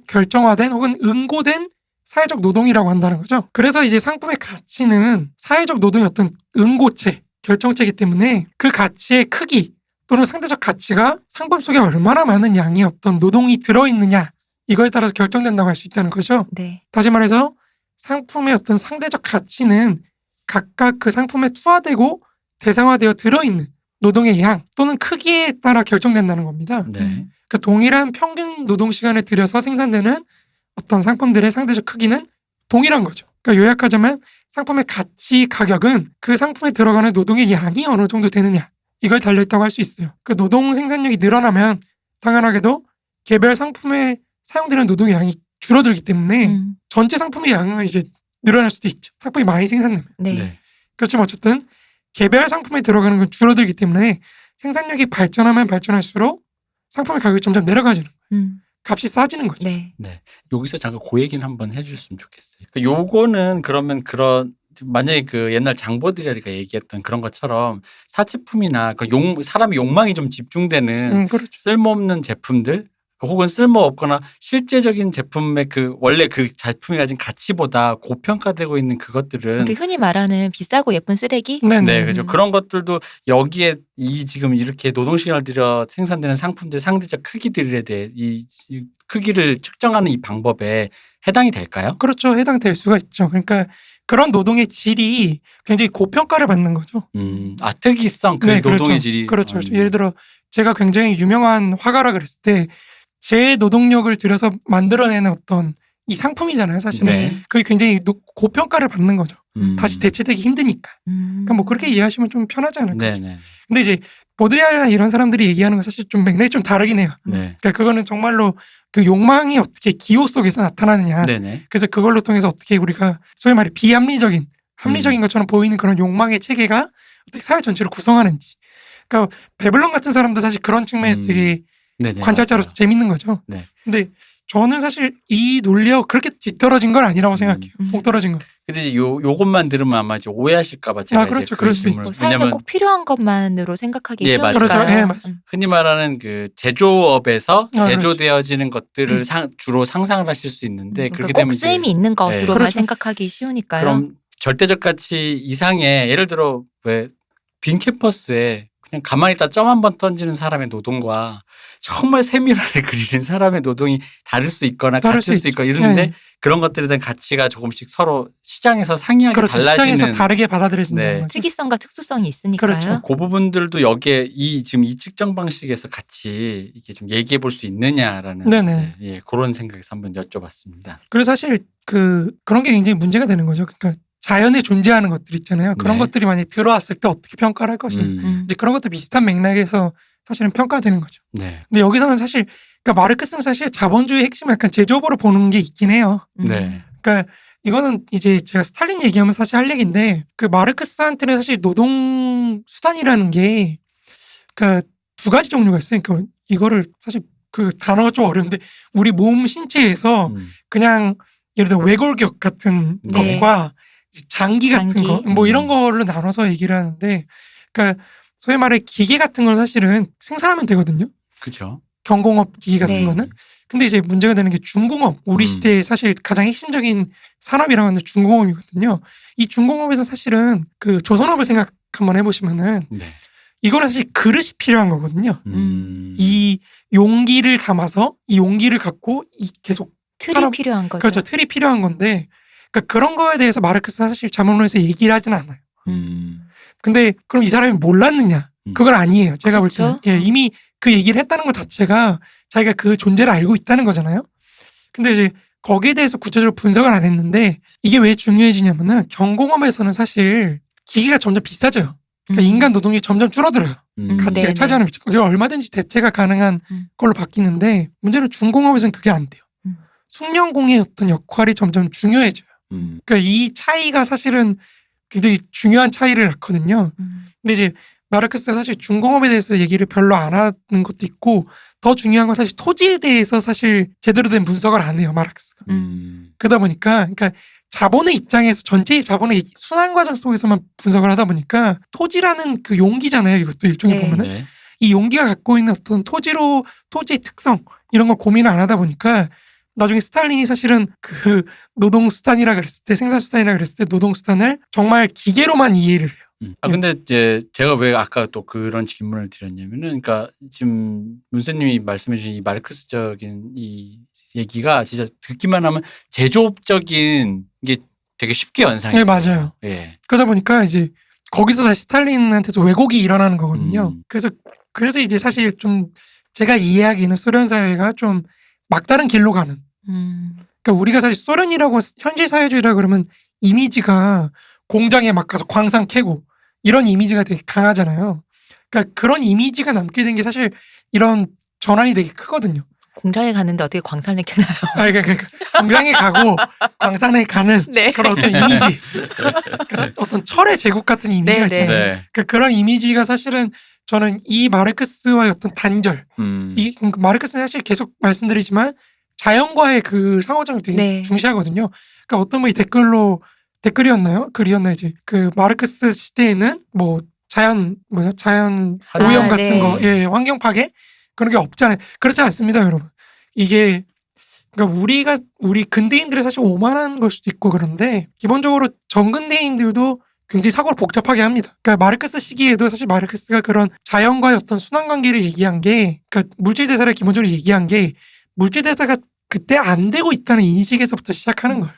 결정화된 혹은 응고된 사회적 노동이라고 한다는 거죠. 그래서 이제 상품의 가치는 사회적 노동의 어떤 응고체, 결정체이기 때문에 그 가치의 크기 또는 상대적 가치가 상품 속에 얼마나 많은 양의 어떤 노동이 들어있느냐, 이거에 따라서 결정된다고 할 수 있다는 거죠. 네. 다시 말해서 상품의 어떤 상대적 가치는 각각 그 상품에 투하되고 대상화되어 들어있는 노동의 양 또는 크기에 따라 결정된다는 겁니다. 네. 그 동일한 평균 노동 시간을 들여서 생산되는 어떤 상품들의 상대적 크기는 동일한 거죠. 그러니까 요약하자면 상품의 가치 가격은 그 상품에 들어가는 노동의 양이 어느 정도 되느냐, 이걸 달려있다고 할 수 있어요. 그 노동 생산력이 늘어나면 당연하게도 개별 상품에 사용되는 노동의 양이 줄어들기 때문에 전체 상품의 양은 이제 늘어날 수도 있죠. 상품이 많이 생산되면. 네. 네. 그렇지만 어쨌든 개별 상품에 들어가는 건 줄어들기 때문에 생산력이 발전하면 발전할수록 상품의 가격이 점점 내려가지는 거예요. 값이 싸지는 거죠. 네. 네. 여기서 잠깐 그 얘기는 한번 해주셨으면 좋겠어요. 그러니까 요거는 그러면 그런 만약에 그 옛날 장보드리아가 얘기했던 그런 것처럼 사치품이나 그 사람의 욕망이 좀 집중되는 그렇죠. 쓸모없는 제품들 혹은 쓸모없거나 실제적인 제품의 그 원래 그 제품이 가진 가치보다 고평가되고 있는 그것들은 우리 흔히 말하는 비싸고 예쁜 쓰레기. 네, 그죠. 그런 것들도 여기에 이 지금 이렇게 노동시간을 들여 생산되는 상품들 상대적 크기들에 대해 이 크기를 측정하는 이 방법에 해당이 될까요? 그렇죠. 해당될 수가 있죠. 그러니까 그런 노동의 질이 굉장히 고평가를 받는 거죠. 특이성, 그 네, 노동의 그렇죠. 질이. 그렇죠. 그렇죠. 예를 들어 제가 굉장히 유명한 화가라 그랬을 때 제 노동력을 들여서 만들어내는 어떤 이 상품이잖아요. 사실은. 네. 그게 굉장히 고평가를 받는 거죠. 다시 대체되기 힘드니까. 그러니까 뭐 그렇게 이해하시면 좀 편하지 않을까요? 네네. 근데 이제 보드리아나 이런 사람들이 얘기하는 건 사실 좀 맥락이 좀 다르긴 해요. 네. 그러니까 그거는 정말로 그 욕망이 어떻게 기호 속에서 나타나느냐. 네네. 그래서 그걸로 통해서 어떻게 우리가 소위 말해 비합리적인, 합리적인 것처럼 보이는 그런 욕망의 체계가 어떻게 사회 전체를 구성하는지. 그러니까 베블론 같은 사람도 사실 그런 측면에서 되게 네네. 관찰자로서 맞아요. 재밌는 거죠. 네. 근데 저는 사실 이 논리하고 그렇게 뒤떨어진 건 아니라고 생각해요. 동떨어진 건. 근데 이제 요것만 들으면 아마 이제 오해하실까봐 제가 이제 그렇죠. 그 그럴 수 질문을 뭐 삶에 왜냐면 꼭 필요한 것만으로 생각하기 예, 쉬우니까요. 맞아요. 그렇죠. 예, 맞아요. 흔히 말하는 그 제조업에서 그렇죠. 제조되어지는 것들을 주로 상상을 하실 수 있는데 그렇게 그러니까 꼭 되면 쓰임이 있는 것으로만 그렇죠. 생각하기 쉬우니까요. 그럼 절대적 가치 이상의 예를 들어 왜 빈 캠퍼스에 그냥 가만히 있다 점 한 번 던지는 사람의 노동과 정말 세밀하게 그리는 사람의 노동이 다를 수 있거나 다를 같을 수 수 있죠. 있고 이런데 네. 그런 것들에 대한 가치가 조금씩 서로 시장에서 상이하게 그렇죠. 달라지는 시장에서 다르게 받아들여진다는 네. 거죠. 특이성과 특수성이 있으니까요. 그렇죠. 그 부분들도 여기에 지금 이 측정 방식에서 같이 이게 좀 얘기해 볼 수 있느냐라는 네네. 예, 그런 생각에서 한번 여쭤봤습니다. 그래서 사실 그런 게 굉장히 문제가 되는 거죠. 그러니까 자연에 존재하는 것들 있잖아요. 그런 네. 것들이 만약에 들어왔을 때 어떻게 평가를 할 것이냐. 이제 그런 것도 비슷한 맥락에서 사실은 평가되는 거죠. 네. 근데 여기서는 사실 그러니까 마르크스는 사실 자본주의 핵심을 약간 제조업으로 보는 게 있긴 해요. 네. 그러니까 이거는 이제 제가 스탈린 얘기하면 사실 할 얘기인데 그 마르크스한테는 사실 노동 수단이라는 게 그러니까 두 가지 종류가 있어요. 그러니까 이거를 사실 그 단어가 좀 어려운데 우리 몸 신체에서 그냥 예를 들어 외골격 같은 네. 것과 장기 같은 장기. 거 뭐 이런 걸로 나눠서 얘기를 하는데 그러니까 소위 말해 기계 같은 건 사실은 생산하면 되거든요. 그렇죠. 경공업 기계 같은 네. 거는. 근데 이제 문제가 되는 게 중공업. 우리 시대에 사실 가장 핵심적인 산업이라고 하는 중공업이거든요. 이 중공업에서 사실은 그 조선업을 생각 한번 해보시면은 네. 이거는 사실 그릇이 필요한 거거든요. 이 용기를 담아서 이 용기를 갖고 이 계속 틀이 필요한 거죠. 그렇죠. 틀이 필요한 건데 그러니까 그런 거에 대해서 마르크스가 사실 자문론에서 얘기를 하진 않아요. 음. 근데 그럼 이 사람이 몰랐느냐? 그건 아니에요. 제가 볼 때는. 그렇죠. 이미 그 얘기를 했다는 것 자체가 자기가 그 존재를 알고 있다는 거잖아요. 근데 이제 거기에 대해서 구체적으로 분석을 안 했는데 이게 왜 중요해지냐면은 경공업에서는 사실 기계가 점점 비싸져요. 그러니까 인간 노동이 점점 줄어들어요. 가치가 네네. 차지하는 비중. 그게 얼마든지 대체가 가능한 걸로 바뀌는데 문제는 중공업에서는 그게 안 돼요. 숙련공의 어떤 역할이 점점 중요해져요. 그러니까 이 차이가 사실은 굉장히 중요한 차이를 낳거든요. 근데 이제 마르크스가 사실 중공업에 대해서 얘기를 별로 안 하는 것도 있고 더 중요한 건 사실 토지에 대해서 사실 제대로 된 분석을 안 해요. 마르크스가. 그러다 보니까 그러니까 자본의 입장에서 전체의 자본의 순환 과정 속에서만 분석을 하다 보니까 토지라는 그 용기잖아요. 이것도 일종의 네. 보면은 네. 이 용기가 갖고 있는 어떤 토지의 특성 이런 걸 고민을 안 하다 보니까 나중에 스탈린이 사실은 그 노동수단이라 그랬을 때 생산수단이라 그랬을 때 노동수단을 정말 기계로만 이해를 해요. 근데 이제 제가 왜 아까 또 그런 질문을 드렸냐면은, 그러니까 지금 문세님이 말씀해주신 이 마르크스적인 이 얘기가 진짜 듣기만 하면 제조업적인 게 되게 쉽게 연상이 네, 돼요. 맞아요. 예. 그러다 보니까 이제 거기서 다시 스탈린한테도 왜곡이 일어나는 거거든요. 그래서 이제 사실 좀 제가 이해하기에는 소련 사회가 좀 막다른 길로 가는. 그러니까 우리가 사실 소련이라고 현실 사회주의라 그러면 이미지가 공장에 막 가서 광산 캐고 이런 이미지가 되게 강하잖아요. 그러니까 그런 이미지가 남게 된 게 사실 이런 전환이 되게 크거든요. 공장에 갔는데 어떻게 광산을 캐나요? 그러니까 공장에 가고 광산에 가는 네. 그런 어떤 이미지, 그러니까 어떤 철의 제국 같은 이미지가 네, 네. 있잖아요. 네. 그러니까 그런 이미지가 사실은 저는 이 마르크스와의 어떤 단절, 마르크스는 사실 계속 말씀드리지만 자연과의 그 상호작용을 되게 네. 중시하거든요. 그러니까 어떤 분이 댓글이었나요? 글이었나 이제 그 마르크스 시대에는 뭐 자연 오염 아, 같은 네. 거, 환경 파괴 그런 게 없잖아요. 그렇지 않습니다, 여러분. 이게 그러니까 우리 근대인들이 사실 오만한 걸 수도 있고 그런데 기본적으로 전근대인들도 굉장히 사고를 복잡하게 합니다. 그러니까 마르크스 시기에도 사실 마르크스가 그런 자연과의 어떤 순환관계를 얘기한 게, 그러니까 물질대사를 기본적으로 얘기한 게 물질대사가 그때 안 되고 있다는 인식에서부터 시작하는 거예요.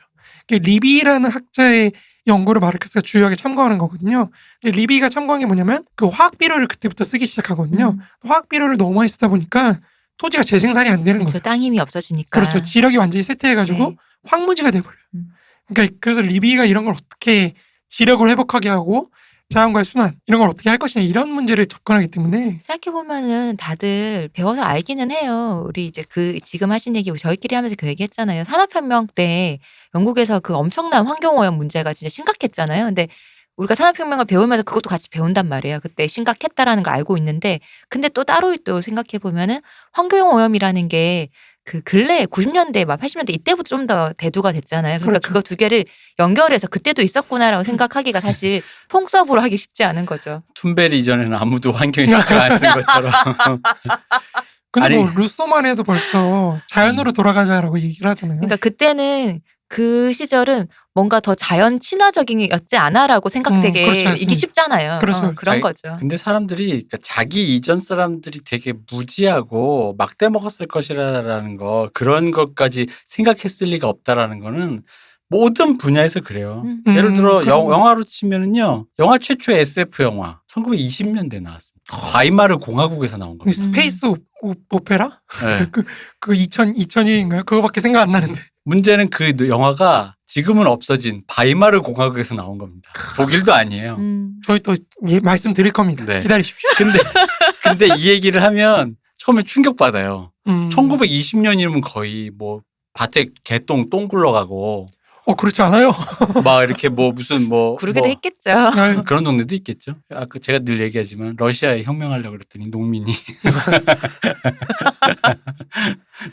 그러니까 리비라는 학자의 연구를 마르크스가 주요하게 참고하는 거거든요. 근데 리비가 참고한 게 뭐냐면 그 화학 비료를 그때부터 쓰기 시작하거든요. 화학 비료를 너무 많이 쓰다 보니까 토지가 재생산이 안 되는 그렇죠. 거예요. 땅 힘이 없어지니까. 그렇죠. 지력이 완전히 쇠퇴해가지고 네. 황무지가 돼버려요. 음. 그러니까 그래서 리비가 이런 걸 어떻게 지력을 회복하게 하고 자연과의 순환 이런 걸 어떻게 할 것이냐 이런 문제를 접근하기 때문에 생각해보면은 다들 배워서 알기는 해요. 우리 이제 지금 하신 얘기 저희끼리 하면서 그 얘기 했잖아요. 산업혁명 때 영국에서 그 엄청난 환경오염 문제가 진짜 심각했잖아요. 근데 우리가 산업혁명을 배우면서 그것도 같이 배운단 말이에요. 그때 심각했다라는 걸 알고 있는데 근데 또 따로 또 생각해보면은 환경오염이라는 게 그 근래 90년대 막 80년대 이때부터 좀 더 대두가 됐잖아요. 그러니까 그렇죠. 그거 두 개를 연결해서 그때도 있었구나라고 생각하기가 사실 통섭으로 하기 쉽지 않은 거죠. 툰베리 이전에는 아무도 환경에 신경 안 쓴 것처럼. 근데 아니. 뭐 루소만 해도 벌써 자연으로 돌아가자라고 얘기를 하잖아요. 그러니까 그때는 그 시절은 뭔가 더 자연 친화적이었지 않아라고 생각되게 그렇지 이게 않습니다. 쉽잖아요. 그렇죠. 그런 거죠. 근데 사람들이 그러니까 자기 이전 사람들이 되게 무지하고 막대 먹었을 것이라는 거 그런 것까지 생각했을 리가 없다라는 거는 모든 분야에서 그래요. 예를 들어 영화로 치면은요. 영화 최초의 SF 영화 1920년대 나왔습니다. 바이마르 공화국에서 나온 겁니다. 스페이스 오페라? 네. 그 2001인가요? 그거밖에 생각 안 나는데. 문제는 그 영화가 지금은 없어진 바이마르 공화국에서 나온 겁니다. 독일도 아니에요. 저희 또 말씀드릴 겁니다. 네. 기다리십시오. 근데 이 얘기를 하면 처음에 충격받아요. 1920년이면 거의 뭐 밭에 개똥 똥 굴러가고 그렇지 않아요. 막 이렇게 뭐 무슨 뭐 그러기도 뭐 했겠죠. 그런 동네도 있겠죠. 아까 제가 늘 얘기하지만 러시아에 혁명하려고 그랬더니 농민이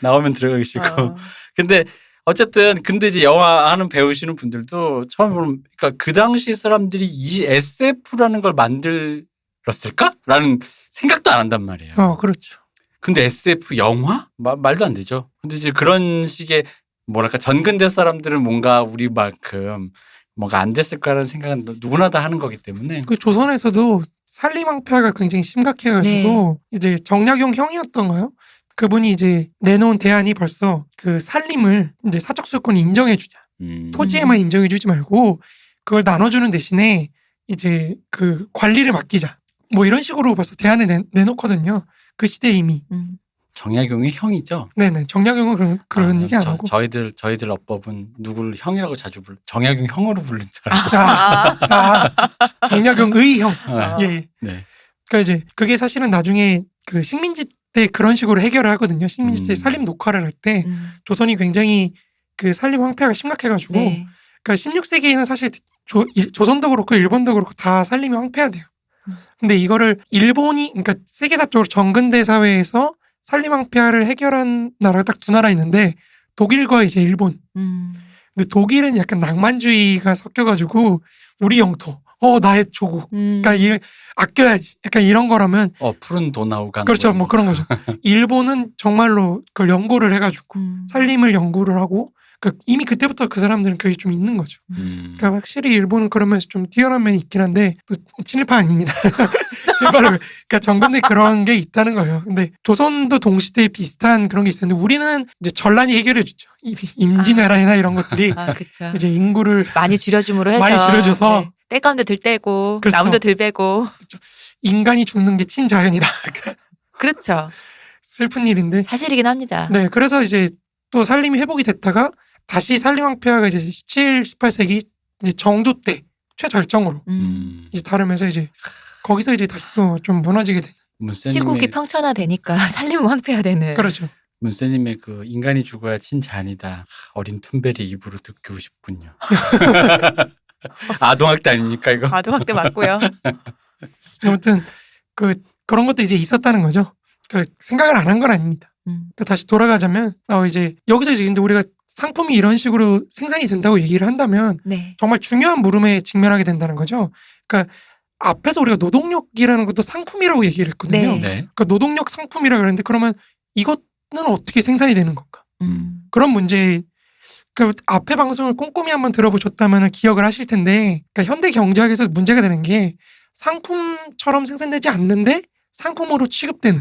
나오면 들어가기 싫고. 근데 어쨌든 근데 이제 영화 하는 배우시는 분들도 처음에 보면 그러니까 그 당시 사람들이 이 SF라는 걸 만들었을까라는 생각도 안 한단 말이에요. 그렇죠. 근데 SF 영화? 말도 안 되죠. 근데 이제 그런 식의 뭐랄까 전근대 사람들은 뭔가 우리만큼 뭔가 안 됐을까라는 생각은 누구나 다 하는 거기 때문에. 그 조선에서도 살림왕폐가 굉장히 심각해가지고 이제 정약용 형이었던가요? 그분이 이제 내놓은 대안이 벌써 그 살림을 이제 사적 소유권 인정해주자. 토지에만 인정해주지 말고 그걸 나눠주는 대신에 이제 그 관리를 맡기자. 뭐 이런 식으로 벌써 대안을 내놓거든요. 그 시대에 이미. 정약용의 형이죠. 네네. 정약용은 그런 얘기 안 하고. 저희들 업법은 누구를 형이라고 자주 정약용 형으로 부르는 줄 알아요. 정약용의 형. 아. 예. 네. 그러니까 이제 그게 사실은 나중에 그 식민지 때 그런 식으로 해결을 하거든요. 식민지 때 살림 녹화를 할 때 조선이 굉장히 그 살림 황폐가 심각해가지고 네. 그러니까 16세기에는 사실 조선도 그렇고 일본도 그렇고 다 살림이 황폐하대요. 근데 이거를 일본이 그러니까 세계사적으로 정근대 사회에서 살림 황폐화를 해결한 나라가 딱 두 나라 있는데 독일과 이제 일본. 근데 독일은 약간 낭만주의가 섞여가지고 우리 영토, 나의 조국, 그러니까 아껴야지. 약간 이런 거라면 푸른 도나우강. 그렇죠, 뭐 그런 거죠. 일본은 정말로 그걸 연구를 해가지고 살림을 연구를 하고. 그러니까 이미 그때부터 그 사람들은 그게 좀 있는 거죠. 그러니까 확실히 일본은 그런 면에서 좀 뛰어난 면이 있긴 한데 또 친일파 아닙니다. 그러니까 정근대 그런 게 있다는 거예요. 근데 조선도 동시대에 비슷한 그런 게 있었는데 우리는 이제 전란이 해결해 주죠. 임진왜란이나 이런 것들이 그쵸. 이제 인구를 많이 줄여줌으로 해서 많이 줄여줘서 네. 땔감도 들 떼고 그렇죠. 나무도 들 빼고 인간이 죽는 게 친자연이다. 그렇죠. 슬픈 일인데 사실이긴 합니다. 네, 그래서 이제 또 살림이 회복이 됐다가 다시 살림 황폐화가 이제 17, 18세기 이제 정조 때 최절정으로 이제 다르면서 이제 거기서 이제 다시 또 좀 무너지게 되는. 시국이 평천화되니까 살림 황폐화되는. 그렇죠. 문세님의 그 인간이 죽어야 친자연이다. 어린 툰베리 입으로 듣고 싶군요. 아동학대 아닙니까 이거? 아동학대 맞고요. 아무튼 그런 것도 이제 있었다는 거죠. 그러니까 생각을 안 한 건 아닙니다. 그러니까 다시 돌아가자면 이제 여기서 이제 근데 우리가 상품이 이런 식으로 생산이 된다고 얘기를 한다면 네. 정말 중요한 물음에 직면하게 된다는 거죠. 그러니까 앞에서 우리가 노동력이라는 것도 상품이라고 얘기를 했거든요. 네. 그러니까 노동력 상품이라 그랬는데 그러면 이것은 어떻게 생산이 되는 건가? 그런 문제. 그 앞에 방송을 꼼꼼히 한번 들어보셨다면 기억을 하실 텐데, 그러니까 현대 경제학에서 문제가 되는 게 상품처럼 생산되지 않는데 상품으로 취급되는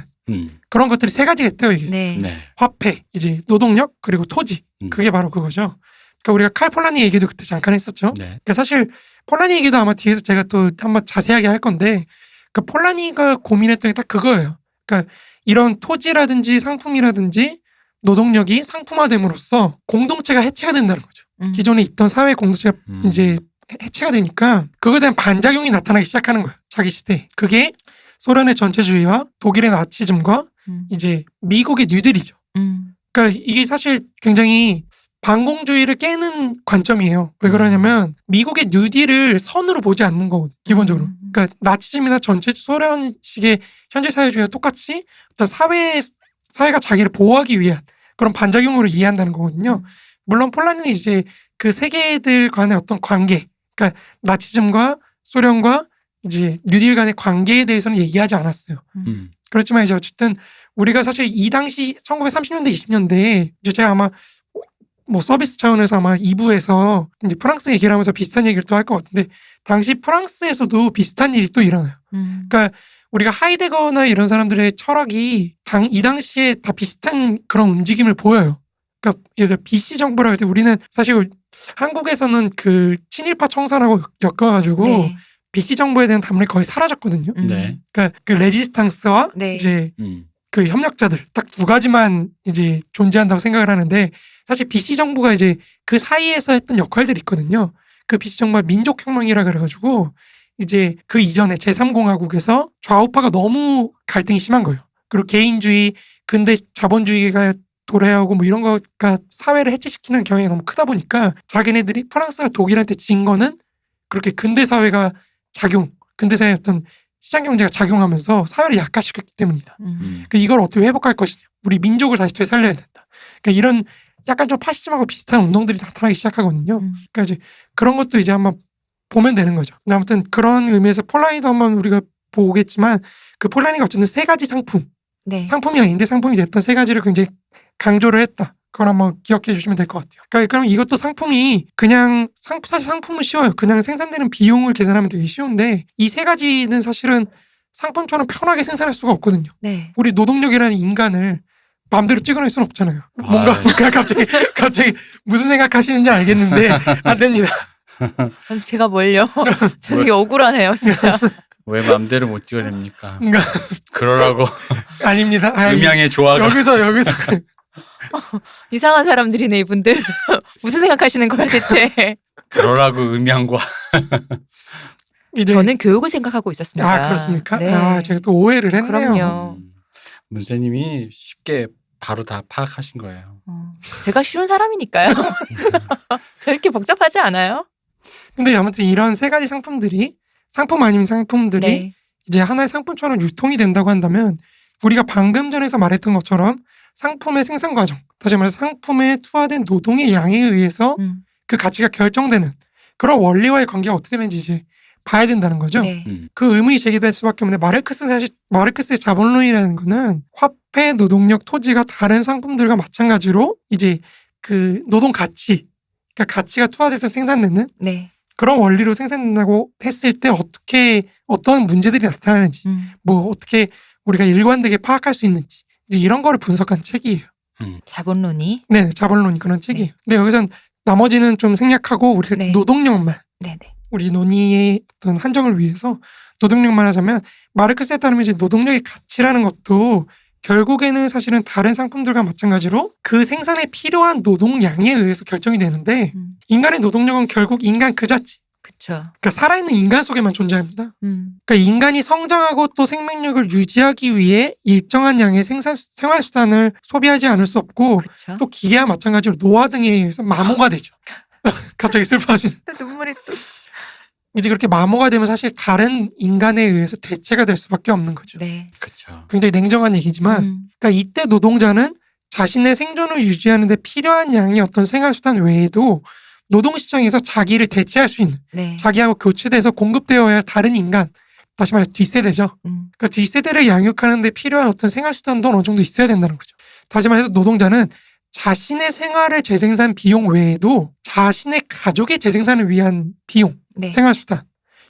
그런 것들이 세 가지가 있대요. 이게 네. 화폐, 이제 노동력, 그리고 토지. 그게 바로 그거죠. 그러니까 우리가 칼 폴라니 얘기도 그때 잠깐 했었죠. 네. 그러니까 사실 폴라니 얘기도 아마 뒤에서 제가 또 한번 자세하게 할 건데, 그러니까 폴라니가 고민했던 게 딱 그거예요. 그러니까 이런 토지라든지 상품이라든지 노동력이 상품화됨으로써 공동체가 해체가 된다는 거죠. 기존에 있던 사회 공동체가 이제 해체가 되니까 그거에 대한 반작용이 나타나기 시작하는 거예요. 자기 시대에. 그게 소련의 전체주의와 독일의 나치즘과 이제 미국의 뉴딜이죠. 그러니까 이게 사실 굉장히 반공주의를 깨는 관점이에요. 왜 그러냐면 미국의 뉴딜을 선으로 보지 않는 거거든요. 기본적으로. 그러니까 나치즘이나 전체 소련식의 현재 사회주의와 똑같이 어떤 사회가 자기를 보호하기 위한 그런 반작용으로 이해한다는 거거든요. 물론 폴란드는 이제 그 세계들 간의 어떤 관계, 그러니까 나치즘과 소련과 이제 뉴딜 간의 관계에 대해서는 얘기하지 않았어요. 그렇지만 이제 어쨌든 우리가 사실 이 당시 1930년대, 20년대에 이제 제가 아마 뭐 서비스 차원에서 아마 2부에서 이제 프랑스 얘기를 하면서 비슷한 얘기를 또 할 것 같은데 당시 프랑스에서도 비슷한 일이 또 일어나요. 그러니까 우리가 하이데거나 이런 사람들의 철학이 이 당시에 다 비슷한 그런 움직임을 보여요. 그러니까 예를 들어 BC 정부라 할 때 우리는 사실 한국에서는 그 친일파 청산하고 엮여가지고 네. BC 정부에 대한 담론이 거의 사라졌거든요. 네. 그러니까 그 레지스탕스와 네. 이제 그 협력자들 딱 두 가지만 이제 존재한다고 생각을 하는데 사실 BC 정부가 이제 그 사이에서 했던 역할들이 있거든요. 그 BC 정부가 민족혁명이라 그래가지고 이제 그 이전에 제3공화국에서 좌우파가 너무 갈등이 심한 거예요. 그리고 개인주의, 근대 자본주의가 도래하고 뭐 이런 거가 사회를 해체시키는 경향이 너무 크다 보니까 자기네들이 프랑스가 독일한테 진 거는 그렇게 근대 사회가 근대 사회의 어떤 시장 경제가 작용하면서 사회를 약화시켰기 때문이다. 그러니까 이걸 어떻게 회복할 것이냐. 우리 민족을 다시 되살려야 된다. 그러니까 이런 약간 좀 파시즘하고 비슷한 운동들이 나타나기 시작하거든요. 그러니까 이제 그런 것도 이제 한번 보면 되는 거죠. 아무튼 그런 의미에서 폴라니도 한번 우리가 보겠지만 그 폴라니가 어쨌든 세 가지 네. 상품이 아닌데 상품이 됐던 세 가지를 굉장히 강조를 했다. 그걸 한번 기억해 주시면 될 것 같아요. 그러니까 그럼 이것도 상품이 그냥 사실 상품은 쉬워요. 그냥 생산되는 비용을 계산하면 되게 쉬운데 이 세 가지는 사실은 상품처럼 편하게 생산할 수가 없거든요. 네. 우리 노동력이라는 인간을 마음대로 찍어낼 수는 없잖아요. 아. 뭔가 갑자기 무슨 생각하시는지 알겠는데 안 됩니다. 제가 뭘요? 저 되게 억울하네요, 진짜. 왜 마음대로 못 찍어냅니까? 그러니까 그러라고 아닙니다. 음향의 조화가 여기서 이상한 사람들이네, 이분들. 무슨 생각하시는 거야, 대체? 그러라고 음향과 이제 저는 교육을 생각하고 있었습니다. 아 그렇습니까? 네. 아 제가 또 오해를 했네요. 그럼요. 문세님이 쉽게 바로 다 파악하신 거예요. 제가 쉬운 사람이니까요. 저렇게 복잡하지 않아요? 근데 아무튼 이런 세 가지 상품들이 상품 아닌 상품들이 네. 이제 하나의 상품처럼 유통이 된다고 한다면 우리가 방금 전에서 말했던 것처럼 상품의 생산 과정, 다시 말해서 상품에 투하된 노동의 양에 의해서 음. 그 가치가 결정되는 그런 원리와의 관계가 어떻게 되는지 이제 봐야 된다는 거죠. 네. 그 의문이 제기될 수밖에 없는데 마르크스의 자본론이라는 거는 화폐, 노동력, 토지가 다른 상품들과 마찬가지로 이제 그 노동 가치, 그러니까 가치가 투하돼서 생산되는 네. 그런 원리로 생산된다고 했을 때 어떤 문제들이 나타나는지, 뭐 어떻게 우리가 일관되게 파악할 수 있는지 이제 이런 거를 분석한 책이에요. 자본론이. 네, 자본론이 그런 책이에요. 근데 여기선 나머지는 좀 생략하고 우리가 네. 노동력만 네네. 우리 논의의 어떤 한정을 위해서 노동력만 하자면 마르크스에 따르면 이제 노동력의 가치라는 것도 결국에는 사실은 다른 상품들과 마찬가지로 그 생산에 필요한 노동량에 의해서 결정이 되는데 인간의 노동력은 결국 인간 그 자체, 그쵸. 그러니까 살아있는 인간 속에만 존재합니다. 음. 그러니까 인간이 성장하고 또 생명력을 유지하기 위해 일정한 양의 생활수단을 소비하지 않을 수 없고 그쵸. 또 기계와 마찬가지로 노화 등에 의해서 마모가 되죠. 갑자기 슬퍼하시는. 눈물이 또. 이제 그렇게 마모가 되면 사실 다른 인간에 의해서 대체가 될 수밖에 없는 거죠. 네. 그렇죠. 굉장히 냉정한 얘기지만 그러니까 이때 노동자는 자신의 생존을 유지하는 데 필요한 양의 어떤 생활수단 외에도 노동시장에서 자기를 대체할 수 있는 네. 자기하고 교체돼서 공급되어야 할 다른 인간, 다시 말해서 뒷세대죠. 그러니까 뒷세대를 양육하는 데 필요한 어떤 생활수단도 어느 정도 있어야 된다는 거죠. 다시 말해서 노동자는 자신의 생활을 재생산 비용 외에도 자신의 가족의 재생산을 위한 비용, 네. 생활수단.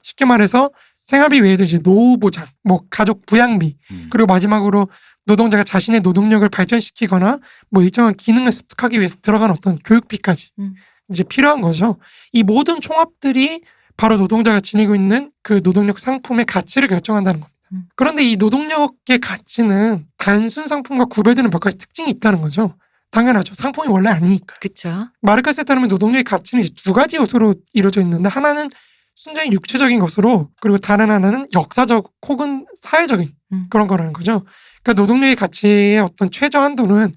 쉽게 말해서 생활비 외에도 이제 노후 보장, 뭐 가족 부양비, 그리고 마지막으로 노동자가 자신의 노동력을 발전시키거나 뭐 일정한 기능을 습득하기 위해서 들어간 어떤 교육비까지 이제 필요한 거죠. 이 모든 총합들이 바로 노동자가 지니고 있는 그 노동력 상품의 가치를 결정한다는 겁니다. 그런데 이 노동력의 가치는 단순 상품과 구별되는 몇 가지 특징이 있다는 거죠. 당연하죠. 상품이 원래 아니니까. 그쵸. 마르크스에 따르면 노동력의 가치는 이제 두 가지 요소로 이루어져 있는데 하나는 순전히 육체적인 것으로 그리고 다른 하나는 역사적 혹은 사회적인 그런 거라는 거죠. 그러니까 노동력의 가치의 어떤 최저 한도는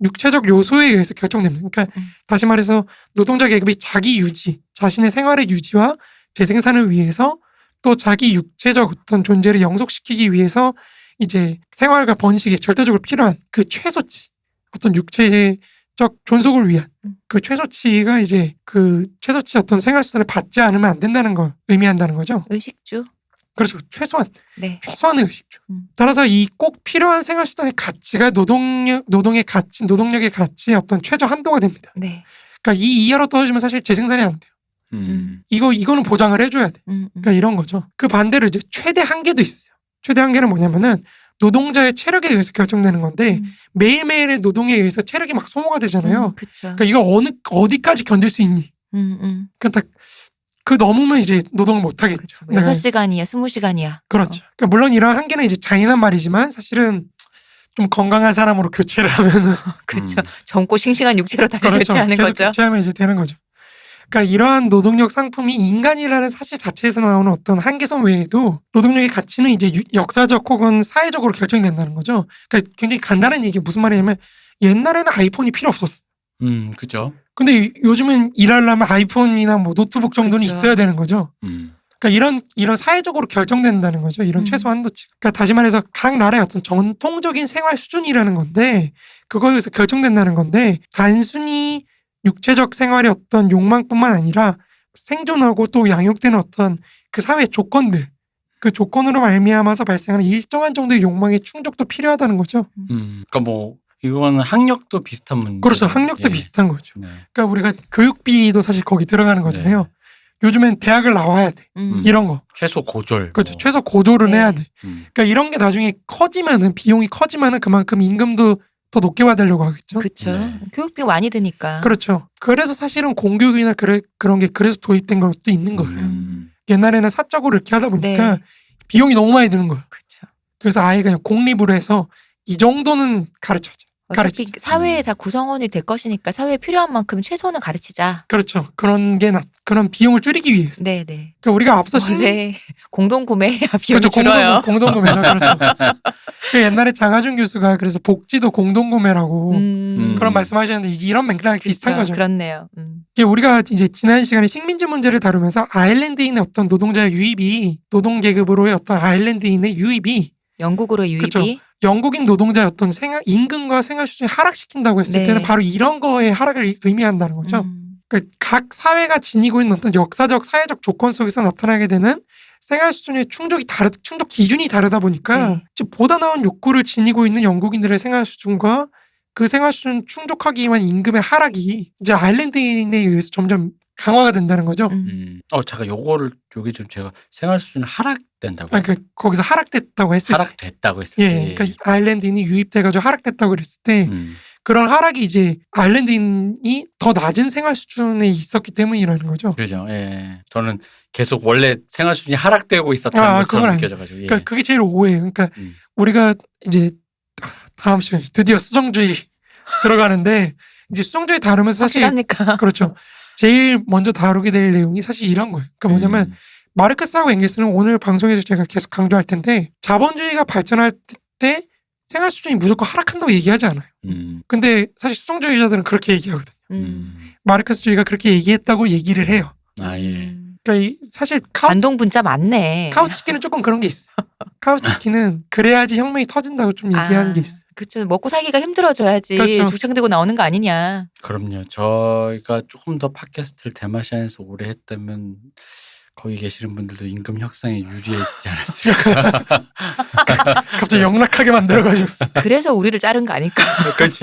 육체적 요소에 의해서 결정됩니다. 그러니까 다시 말해서 노동자 계급이 자기 유지, 자신의 생활의 유지와 재생산을 위해서 또 자기 육체적 어떤 존재를 영속시키기 위해서 이제 생활과 번식에 절대적으로 필요한 그 최소치, 어떤 육체적 존속을 위한 그 최소치가 이제 그 최소치 어떤 생활수단을 받지 않으면 안 된다는 걸 의미한다는 거죠. 의식주. 그렇죠. 최소한의 의식주. 따라서 이 꼭 필요한 생활수단의 가치가 노동력의 가치의 어떤 최저 한도가 됩니다. 네. 그러니까 이 이하로 떨어지면 사실 재생산이 안 돼요. 이거는 보장을 해줘야 돼. 그러니까 이런 거죠. 그 반대로 이제 최대 한계도 있어요. 최대 한계는 뭐냐면은 노동자의 체력에 의해서 결정되는 건데 매일매일의 노동에 의해서 체력이 막 소모가 되잖아요. 그쵸. 그러니까 이거 어디까지 견딜 수 있니? 그러니까 딱 그 넘으면 이제 노동을 못 하겠죠. 뭐 6시간이야, 20시간이야. 그렇죠. 그러니까 물론 이런 한계는 이제 잔인한 말이지만 사실은 좀 건강한 사람으로 교체를 하면은 그렇죠. 젊고 싱싱한 육체로 다시 그렇죠. 교체하는 계속 거죠. 교체하면 이제 되는 거죠. 그러니까 이러한 노동력 상품이 인간이라는 사실 자체에서 나오는 어떤 한계선 외에도 노동력의 가치는 이제 역사적 혹은 사회적으로 결정된다는 거죠. 그러니까 굉장히 간단한 얘기 무슨 말이냐면 옛날에는 아이폰이 필요 없었어. 그죠. 근데 요즘은 일하려면 아이폰이나 뭐 노트북 정도는 그쵸. 있어야 되는 거죠. 그러니까 이런 사회적으로 결정된다는 거죠. 이런 최소 한도치. 그러니까 다시 말해서 각 나라의 어떤 전통적인 생활 수준이라는 건데 그거에서 결정된다는 건데 단순히 육체적 생활의 어떤 욕망뿐만 아니라 생존하고 또 양육되는 어떤 그 사회 조건들 그 조건으로 말미암아서 발생하는 일정한 정도의 욕망의 충족도 필요하다는 거죠. 그러니까 뭐 이거는 학력도 비슷한 문제. 그렇죠. 학력도 예. 비슷한 거죠. 네. 그러니까 우리가 교육비도 사실 거기 들어가는 거잖아요. 네. 요즘엔 대학을 나와야 돼. 이런 거. 최소 고졸. 그렇죠. 뭐. 최소 고졸은 네. 해야 돼. 그러니까 이런 게 나중에 커지면은 비용이 커지면은 그만큼 임금도 더 높게 받으려고 하겠죠. 그쵸. 네. 교육비 많이 드니까. 그렇죠. 그래서 사실은 공교육이나 그런 게 그래서 도입된 것도 있는 거예요. 옛날에는 사적으로 이렇게 하다 보니까 네. 비용이 너무 많이 드는 거예요. 그쵸. 그래서 아예 그냥 공립으로 해서 이 정도는 가르쳐줘. 어차피 가르치죠. 사회에 다 구성원이 될 것이니까 사회에 필요한 만큼 최소는 가르치자. 그렇죠. 그런 비용을 줄이기 위해서. 네네. 그러니까 우리가 앞서 심리 원래 공동 구매해야 비용이 그렇죠. 줄어요. 공동구매죠. 그렇죠. 그 옛날에 장하준 교수가 그래서 복지도 공동구매라고 그런 말씀하셨는데 이런 맥락이 비슷한 그쵸, 거죠. 그렇네요. 이게 우리가 이제 지난 시간에 식민지 문제를 다루면서 아일랜드인의 어떤 노동자의 유입이 노동 계급으로의 어떤 아일랜드인의 유입이 영국으로 유입이 그쵸. 영국인 노동자의 어떤 임금과 생활 수준을 하락시킨다고 했을 네. 때는 바로 이런 거의 하락을 의미한다는 거죠. 그러니까 각 사회가 지니고 있는 어떤 역사적 사회적 조건 속에서 나타나게 되는 생활 수준의 충족 기준이 다르다 보니까 네. 즉 보다 나은 욕구를 지니고 있는 영국인들의 생활 수준과 그 생활 수준 충족하기 위한 임금의 하락이 이제 아일랜드인에 의해서 점점 강화가 된다는 거죠. 잠깐 요게 좀 제가 생활 수준 하락된다고. 그러니까 거기서 하락됐다고 했을 때, 하락됐다고 했을 예, 때. 그러니까 아일랜드인이 유입돼가지고 하락됐다고 그랬을 때 그런 하락이 이제 아일랜드인이 더 낮은 생활 수준에 있었기 때문이라는 거죠. 그죠. 예. 저는 계속 원래 생활 수준이 하락되고 있었다는 그건 것처럼 아니에요. 느껴져가지고. 예. 그러니까 그게 제일 오해예요. 그러니까 음. 우리가 이제 다음 시간에 드디어 수정주의 들어가는데 이제 수정주의 다루면서 사실 확실합니까? 그렇죠. 제일 먼저 다루게 될 내용이 사실 이런 거예요. 그러니까 뭐냐면 마르크스하고 엥겔스는 오늘 방송에서 제가 계속 강조할 텐데 자본주의가 발전할 때 생활 수준이 무조건 하락한다고 얘기하지 않아요. 근데 사실 수정주의자들은 그렇게 얘기하거든요. 마르크스주의가 그렇게 얘기했다고 얘기를 해요. 예. 그러니까 사실 반동 분자 많네. 카우치키는 조금 그런 게 있어. 카우치키는 그래야지 혁명이 터진다고 좀 얘기하는 게 있어. 그렇죠. 먹고 살기가 힘들어져야지 그렇죠. 죽창되고 나오는 거 아니냐. 그럼요. 저희가 조금 더 팟캐스트를 대마시안에서 오래 했다면 거기 계시는 분들도 임금 협상에 유리해지지 않았을까. 갑자기 영락하게 만들어가지고. 그래서 우리를 자른 거 아닐까. 그렇지.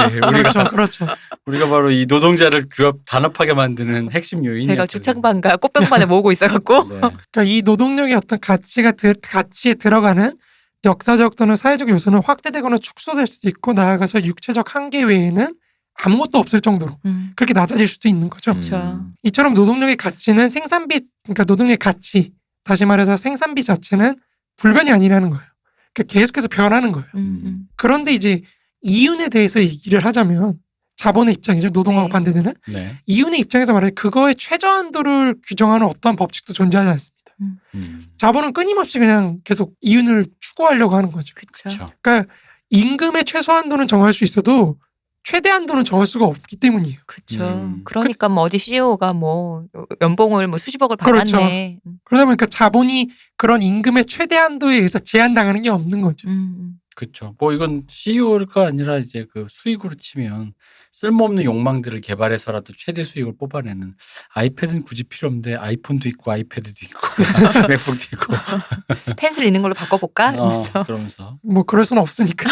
그렇죠. 우리가 바로 이 노동자를 단합하게 만드는 핵심 요인이었죠. 제가 죽창반과 꽃병반을 모으고 있어갖고. 네. 그러니까 이 노동력의 어떤 가치에 들어가는 역사적 또는 사회적 요소는 확대되거나 축소될 수도 있고 나아가서 육체적 한계 외에는 아무것도 없을 정도로 그렇게 낮아질 수도 있는 거죠. 그렇죠. 이처럼 노동력의 가치는 그러니까 노동력의 가치, 다시 말해서 생산비 자체는 불변이 아니라는 거예요. 그러니까 계속해서 변하는 거예요. 그런데 이제 이윤에 대해서 얘기를 하자면 자본의 입장이죠. 노동하고 네. 반대되는. 네. 이윤의 입장에서 말해 그거의 최저한도를 규정하는 어떤 법칙도 존재하지 않습니다. 자본은 끊임없이 그냥 계속 이윤을 추구하려고 하는 거죠. 그렇죠. 그러니까 임금의 최소한도는 정할 수 있어도 최대한도는 정할 수가 없기 때문이에요. 그렇죠. 그러니까 뭐 어디 CEO가 뭐 연봉을 뭐 수십억을 그렇죠. 받았네. 그러다 보니까 자본이 그런 임금의 최대한도에 의해서 제한당하는 게 없는 거죠. 그렇죠. 뭐 이건 CEO가 아니라 이제 그 수익으로 치면 쓸모없는 욕망들을 개발해서라도 최대 수익을 뽑아내는 아이패드는 굳이 필요 없는데 아이폰도 있고 아이패드도 있고 맥북도 있고 펜슬 있는 걸로 바꿔볼까? 이러면서. 그러면서 뭐 그럴 수는 없으니까.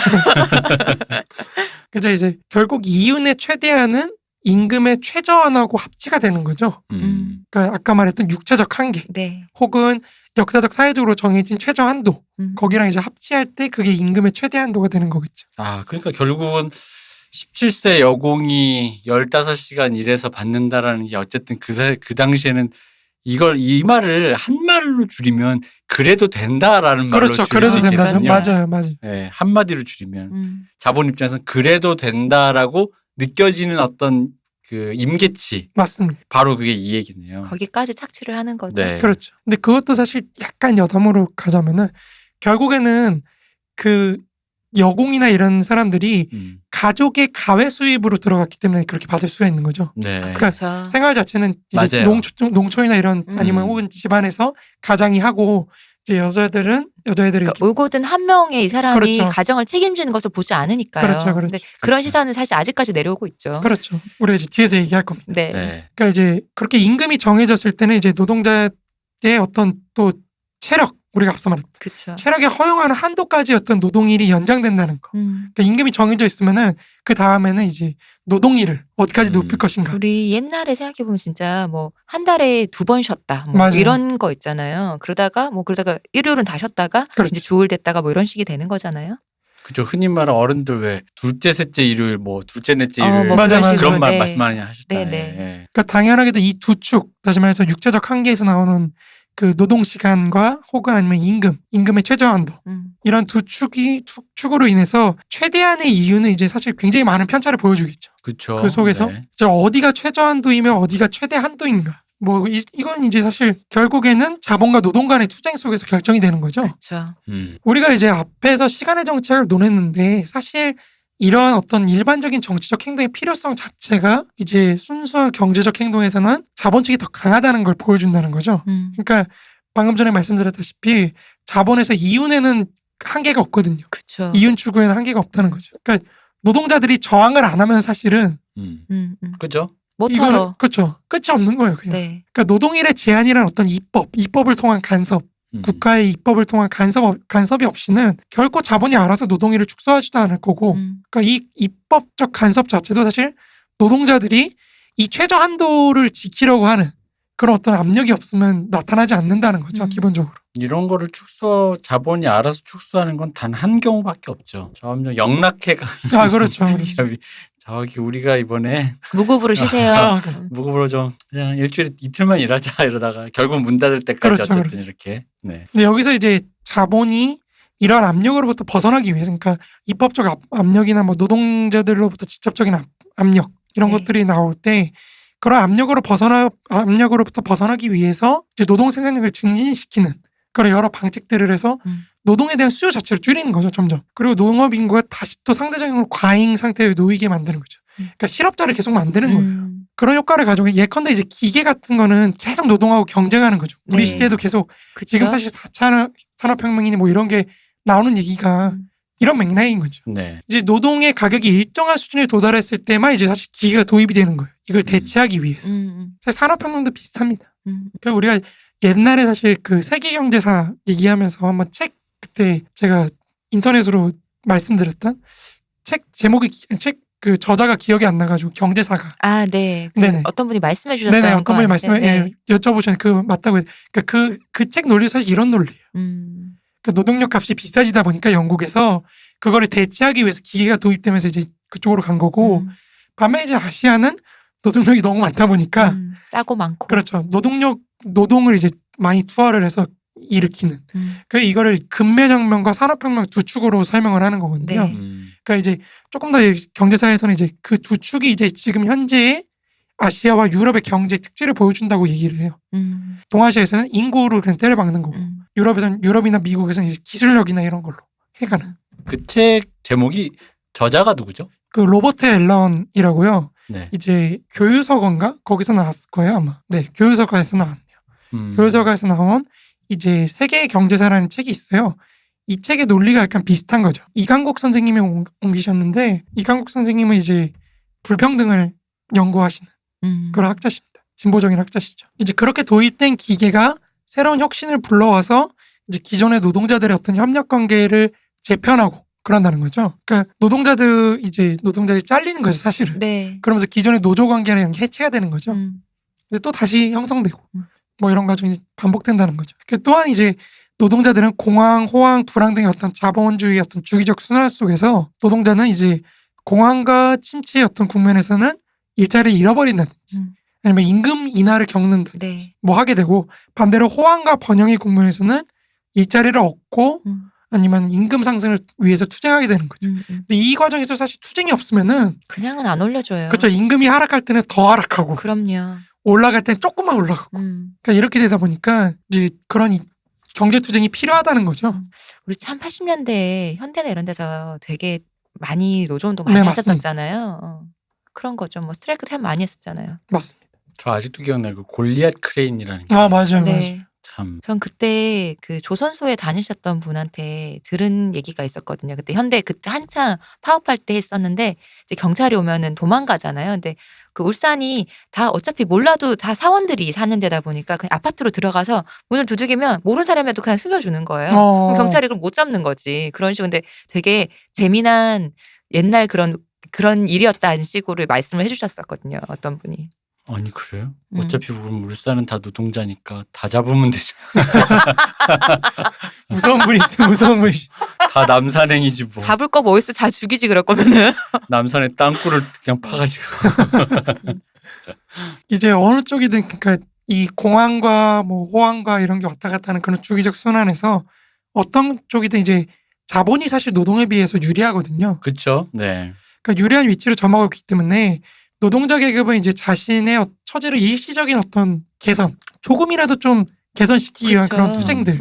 그래서 이제 결국 이윤의 최대한은 임금의 최저한하고 합치가 되는 거죠. 그러니까 아까 말했던 육체적 한계 네. 혹은 역사적 사회적으로 정해진 최저한도 거기랑 이제 합치할 때 그게 임금의 최대한도가 되는 거겠죠. 그러니까 결국은 17세 여공이 15시간 일해서 받는다라는 게 어쨌든 그 당시에는 이 말을 한 말로 줄이면 그래도 된다라는 말로 그렇죠. 줄일 그래도 수 된다죠. 있거든요. 맞아요. 네, 한마디로 줄이면 자본 입장에서는 그래도 된다라고 느껴지는 어떤 그 임계치 맞습니다. 바로 그게 이 얘기네요. 거기까지 착취를 하는 거죠. 네. 그렇죠. 근데 그것도 사실 약간 여담으로 가자면은 결국에는 그 여공이나 이런 사람들이 가족의 가외 수입으로 들어갔기 때문에 그렇게 받을 수가 있는 거죠. 네. 그러니까 그렇죠. 생활 자체는 이제 맞아요. 농촌이나 이런 아니면 혹은 집안에서 가장이 하고 이제 여자애들이 그러니까 올고든 한 명의 이 사람이 그렇죠. 가정을 책임지는 것을 보지 않으니까요. 그렇죠. 근데 그런 시선은 사실 아직까지 내려오고 있죠. 그렇죠. 우리가 이제 뒤에서 얘기할 겁니다. 네. 네. 그러니까 이제 그렇게 임금이 정해졌을 때는 이제 노동자의 어떤 또 체력 우리가 앞서 말했던 그렇죠. 체력에 허용하는 한도까지 어떤 노동일이 연장된다는 거. 그러니까 임금이 정해져 있으면은 그 다음에는 이제 노동일을 어디까지 높일 것인가. 우리 옛날에 생각해 보면 진짜 뭐 한 달에 2번 쉬었다 뭐 맞아요. 이런 거 있잖아요. 그러다가 일요일은 다 쉬었다가 그렇죠. 이제 주울 됐다가 뭐 이런 식이 되는 거잖아요. 그죠. 흔히 말하는 어른들 왜 둘째, 셋째 일요일, 뭐 둘째, 넷째 뭐 일요일 맞아, 그런 맞아. 식으로, 그런 말 네. 말씀 많이 하셨잖아요. 네네. 예. 그러니까 당연하게도 이 두 축, 다시 말해서 육체적 한계에서 나오는 그 노동 시간과 혹은 아니면 임금의 최저한도 이런 두 축으로 인해서 최대한의 이유는 이제 사실 굉장히 많은 편차를 보여주겠죠. 그렇죠. 그 속에서 네. 이제 어디가 최저한도이며 어디가 최대한도인가. 뭐 이건 이제 사실 결국에는 자본과 노동 간의 투쟁 속에서 결정이 되는 거죠. 그렇죠. 우리가 이제 앞에서 시간의 정책을 논했는데 사실 이러한 어떤 일반적인 정치적 행동의 필요성 자체가 이제 순수한 경제적 행동에서는 자본 측이 더 강하다는 걸 보여준다는 거죠. 그러니까 방금 전에 말씀드렸다시피 자본에서 이윤에는 한계가 없거든요. 그렇죠. 이윤 추구에는 한계가 없다는 거죠. 그러니까 노동자들이 저항을 안 하면 사실은 그죠. 못 이거는 털어. 그렇죠. 끝이 없는 거예요. 그냥. 네. 그러니까 노동일의 제한이란 어떤 입법을 통한 간섭, 국가의 입법을 통한 간섭이 없이는 결코 자본이 알아서 노동일을 축소하지도 않을 거고, 그러니까 이 입법적 간섭 자체도 사실 노동자들이 이 최저 한도를 지키려고 하는 그런 어떤 압력이 없으면 나타나지 않는다는 거죠. 기본적으로. 이런 거를 자본이 알아서 축소하는 건 단 한 경우밖에 없죠. 점점 영락해가. 아 그렇죠. 기업이 저기 우리가 이번에 무급으로 쉬세요. 무급으로 좀 그냥 일주일에 이틀만 일하자 이러다가 결국 문 닫을 때까지 그렇죠, 어쨌든 그렇죠. 이렇게. 네. 근데 여기서 이제 자본이 이러한 압력으로부터 벗어나기 위해서, 그러니까 입법적 압력이나 뭐 노동자들로부터 직접적인 압력 이런 네. 것들이 나올 때 그런 압력으로부터 벗어나기 위해서 이제 노동 생산력을 증진시키는 그런 여러 방책들을 해서 노동에 대한 수요 자체를 줄이는 거죠, 점점. 그리고 농업 인구가 다시 또 상대적으로 과잉 상태에 놓이게 만드는 거죠. 그러니까 실업자를 계속 만드는 거예요. 그런 효과를 가지고 예컨대 이제 기계 같은 거는 계속 노동하고 경쟁하는 거죠. 우리 네. 시대에도 계속 그쵸? 지금 사실 4차 산업혁명이니 뭐 이런 게 나오는 얘기가 이런 맥락인 거죠. 네. 이제 노동의 가격이 일정한 수준에 도달했을 때만 이제 사실 기계가 도입이 되는 거예요. 이걸 대체하기 위해서. 사실 산업혁명도 비슷합니다. 그러니까 우리가 옛날에 사실 그 세계경제사 얘기하면서 한번 책 그때 제가 인터넷으로 말씀드렸던 책 제목이 그 저자가 기억이 안 나가지고 경제사가. 아, 네. 네네. 어떤 분이 말씀해 주셨던 네네. 거 어떤 분이 아니세요? 여쭤보셨는데 그 맞다고 해서 그러니까 그 책 논리 사실 이런 논리예요. 그러니까 노동력 값이 비싸지다 보니까 영국에서 그거를 대체하기 위해서 기계가 도입되면서 이제 그쪽으로 간 거고 반면에 이제 아시아는 노동력이 너무 많다 보니까 싸고 많고. 그렇죠. 노동을 이제 많이 투하를 해서 일으키는. 그래서 이거를 근매혁명과 산업혁명 두 축으로 설명을 하는 거거든요. 네. 그러니까 이제 조금 더 경제사에서는 이제 그 두 축이 이제 지금 현재의 아시아와 유럽의 경제 특질을 보여준다고 얘기를 해요. 동아시아에서는 인구를 그냥 때려박는 거고, 유럽이나 미국에서는 이제 기술력이나 이런 걸로 해가는. 그 책 제목이 저자가 누구죠? 그 로버트 앨런이라고요. 네. 이제 교유서건가 거기서 나왔을 거예요 아마. 네, 교유서가에서 나왔네요. 교유서가에서 나온 이제 세계 경제사라는 책이 있어요. 이 책의 논리가 약간 비슷한 거죠. 이강국 선생님이 옮기셨는데 이강국 선생님은 이제 불평등을 연구하시는 그런 학자십니다. 진보적인 학자시죠. 이제 그렇게 도입된 기계가 새로운 혁신을 불러와서 이제 기존의 노동자들의 어떤 협력 관계를 재편하고 그런다는 거죠. 그러니까 노동자들이 잘리는 거죠, 사실은. 네. 그러면서 기존의 노조 관계나 이런 게 해체가 되는 거죠. 근데 또 다시 형성되고 뭐 이런 과정이 반복된다는 거죠. 또한 이제 노동자들은 공황, 호황, 불황 등의 어떤 자본주의 어떤 주기적 순환 속에서 노동자는 이제 공황과 침체의 어떤 국면에서는 일자리를 잃어버린다든지 아니면 임금 인하를 겪는다든지 네. 뭐 하게 되고 반대로 호황과 번영의 국면에서는 일자리를 얻고 아니면 임금 상승을 위해서 투쟁하게 되는 거죠. 근데 이 과정에서 사실 투쟁이 없으면은 그냥은 안 올려줘요. 그렇죠. 임금이 하락할 때는 더 하락하고 그럼요. 올라갈 때는 조금만 올라가고 그러니까 이렇게 되다 보니까 이제 그런 경제 투쟁이 필요하다는 거죠. 우리 참 80년대에 현대나 이런 데서 되게 많이 노조운동 많이 네, 맞습니다. 하셨었잖아요. 그런 거죠. 뭐 스트라이크 참 많이 했었잖아요. 맞습니다. 저 아직도 기억나요. 그 골리앗 크레인이라는 게. 아 맞아요. 네. 참. 전 그때 그 조선소에 다니셨던 분한테 들은 얘기가 있었거든요. 그때 한창 파업할 때 했었는데 이제 경찰이 오면은 도망가잖아요. 근데 그 울산이 다 어차피 몰라도 다 사원들이 사는 데다 보니까 그냥 아파트로 들어가서 문을 두들기면 모르는 사람이라도 그냥 숨겨주는 거예요. 그럼 경찰이 그걸 못 잡는 거지. 그런 식으로. 근데 되게 재미난 옛날 그런 일이었다는 식으로 말씀을 해주셨었거든요. 어떤 분이. 아니 그래요? 음. 어차피 우리 울산은 다 노동자니까 다 잡으면 되죠. 무서운 분이시죠. 무서운 분이시죠. 다 남산행이지 뭐. 잡을 거 뭐 있어? 잘 죽이지 그럴 거면은. 남산에 땅굴을 그냥 파가지고. 이제 어느 쪽이든 그러니까 이 공항과 뭐 호황과 이런 게 왔다 갔다 하는 그런 주기적 순환에서 어떤 쪽이든 이제 자본이 사실 노동에 비해서 유리하거든요. 그렇죠. 네. 그러니까 유리한 위치로 점하고 있기 때문에 노동자 계급은 이제 자신의 처지를 일시적인 어떤 개선, 조금이라도 좀 개선시키기 위한 그쵸. 그런 투쟁들,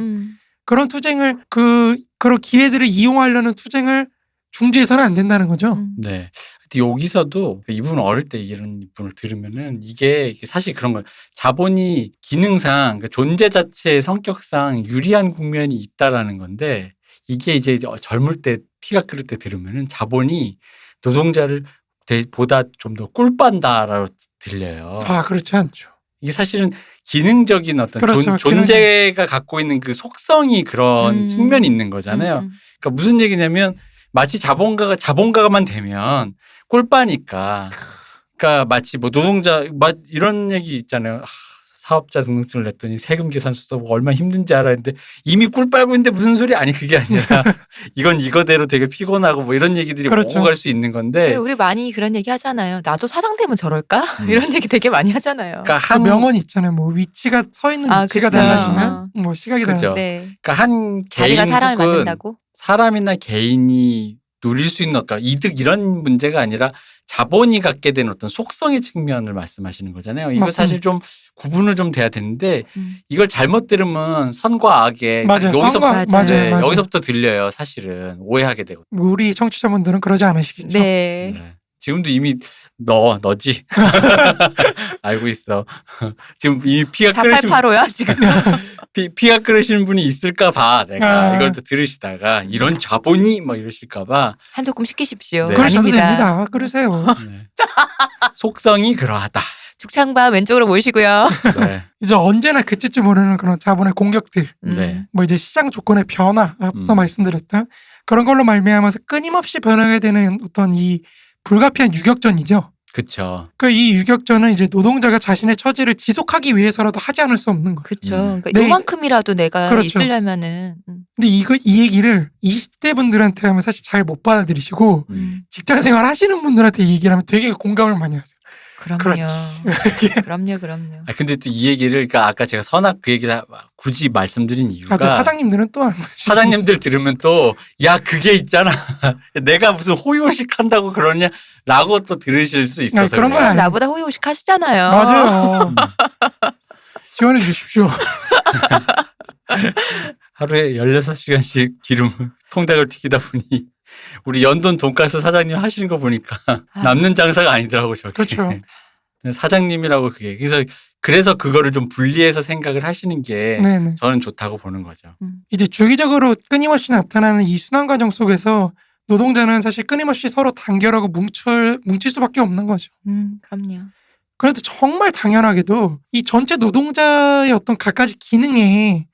그런 투쟁을 그런 기회들을 이용하려는 투쟁을 중지해서는 안 된다는 거죠. 네. 근데 여기서도 이분 어릴 때 이런 분을 들으면은 이게 사실 그런 거예요. 자본이 기능상 그러니까 존재 자체의 성격상 유리한 국면이 있다라는 건데 이게 이제 젊을 때 피가 끓을 때 들으면은 자본이 노동자를 보다 좀 더 꿀빤다라고 들려요. 아, 그렇지 않죠. 이게 사실은 기능적인 어떤 그렇죠. 존재가 갖고 있는 그 속성이 그런 측면이 있는 거잖아요. 그러니까 무슨 얘기냐면 마치 자본가만 되면 꿀빠니까. 그러니까 마치 뭐 노동자 이런 얘기 있잖아요. 사업자 등록증을 냈더니 세금 계산 써보고 얼마나 힘든지 알았는데 이미 꿀 빨고 있는데 무슨 소리? 아니 그게 아니라 이건 이거대로 되게 피곤하고 뭐 이런 얘기들이 그렇죠. 오고 갈 수 있는 건데. 네, 우리 많이 그런 얘기 하잖아요. 나도 사장 되면 저럴까? 이런 얘기 되게 많이 하잖아요. 그러니까 명언이 있잖아요. 뭐 위치가 서 있는 위치가 그쵸. 달라지면 뭐 시각이 그쵸. 달라지죠. 네. 그러니까 한 자리가 개인 사람을 혹은 만든다고? 사람이나 개인이 누릴 수 있는 어떤 이득 이런 문제가 아니라 자본이 갖게 되는 어떤 속성의 측면을 말씀하시는 거잖아요. 이거 맞습니다. 사실 좀 구분을 좀 돼야 되는데 이걸 잘못 들으면 선과 악의 맞아요. 여기서 맞아요. 네, 맞아요. 여기서부터 들려요. 사실은 오해하게 되고. 우리 청취자분들은 그러지 않으시겠죠. 네. 네. 지금도 이미 너지 알고 있어. 지금 이미 피가 끓으신 4885야 지금. 피가 끓으시는 분이 있을까 봐 내가 아. 이걸 또 들으시다가 이런 자본이 막 이러실까 봐 한 조금 시키십시오. 네. 그러셔도 아닙니다. 됩니다. 그러세요. 네. 속성이 그러하다. 죽창반 왼쪽으로 모시고요. 네. 이제 언제나 그치줄 모르는 그런 자본의 공격들, 네. 뭐 이제 시장 조건의 변화, 앞서 음. 말씀드렸던 그런 걸로 말미암아서 끊임없이 변하게 되는 어떤 이 불가피한 유격전이죠. 그쵸. 그 이 유격전은 이제 노동자가 자신의 처지를 지속하기 위해서라도 하지 않을 수 없는 거예요. 그렇죠. 그러니까 네. 요만큼이라도 내가 그렇죠. 있으려면은 근데 이 얘기를 20대 분들한테 하면 사실 잘 못 받아들이시고 직장 생활 하시는 분들한테 이 얘기를 하면 되게 공감을 많이 하세요. 그럼요. 그렇지. 그럼요. 아 근데 또 이 얘기를 그러니까 아까 제가 선악 그 얘기를 굳이 말씀드린 이유가 또 사장님들은 또한 사장님들 들으면 또 야 그게 있잖아. 내가 무슨 호요식 한다고 그러냐라고 또 들으실 수 있어서 아니, 그런 건 그래요. 아니- 나보다 호의호식 하시잖아요. 맞아요. 지원해 주십시오. 하루에 16시간씩 기름 통닭을 튀기다 보니 우리 연돈 돈가스 사장님 하시는 거 보니까 남는 장사가 아니더라고 저게. 그렇죠. 사장님이라고 그게 그래서 그거를 좀 분리해서 생각을 하시는 게 네네. 저는 좋다고 보는 거죠. 이제 주기적으로 끊임없이 나타나는 이 순환 과정 속에서 노동자는 사실 끊임없이 서로 단결하고 뭉칠 수밖에 없는 거죠. 그럼요. 그런데 정말 당연하게도 이 전체 노동자의 어떤 갖가지 기능에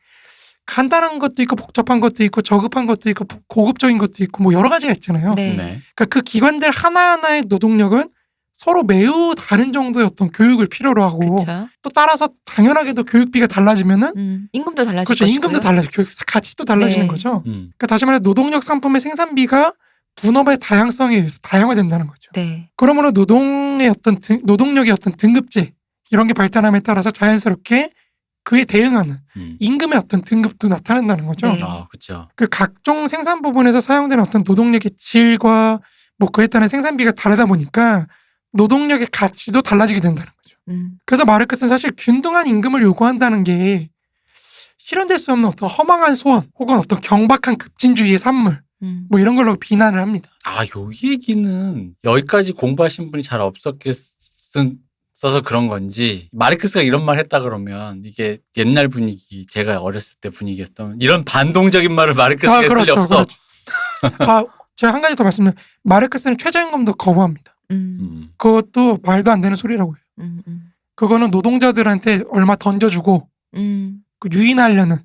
간단한 것도 있고 복잡한 것도 있고 저급한 것도 있고 고급적인 것도 있고 뭐 여러 가지가 있잖아요. 네. 네. 그러니까 그 기관들 하나하나의 노동력은 서로 매우 다른 정도의 어떤 교육을 필요로 하고 그렇죠. 또 따라서 당연하게도 교육비가 달라지면은 임금도 달라질 그렇죠. 것이고요. 임금도 달라지고 교육 가치도 달라지는 네. 거죠. 그러니까 다시 말해 노동력 상품의 생산비가 분업의 다양성에 의해서 다양화된다는 거죠. 네. 그러므로 노동력의 어떤 등급제 이런 게 발달함에 따라서 자연스럽게 그에 대응하는 임금의 어떤 등급도 나타난다는 거죠. 네. 아 그렇죠. 그 각종 생산 부분에서 사용되는 어떤 노동력의 질과 뭐 그에 따른 생산비가 다르다 보니까 노동력의 가치도 달라지게 된다는 거죠. 그래서 마르크스는 사실 균등한 임금을 요구한다는 게 실현될 수 없는 어떤 허망한 소원 혹은 어떤 경박한 급진주의의 산물 뭐 이런 걸로 비난을 합니다. 아, 요 얘기는 여기까지 공부하신 분이 잘 없었겠어서 그런 건지 마르크스가 이런 말 했다 그러면 이게 옛날 분위기 제가 어렸을 때 분위기였다면 이런 반동적인 말을 마르크스가 했을 리 없어. 그렇죠. 제가 한 가지 더 말씀드리면 마르크스는 최저임금도 거부합니다. 그것도 말도 안 되는 소리라고 해요. 그거는 노동자들한테 얼마 던져주고 그 유인하려는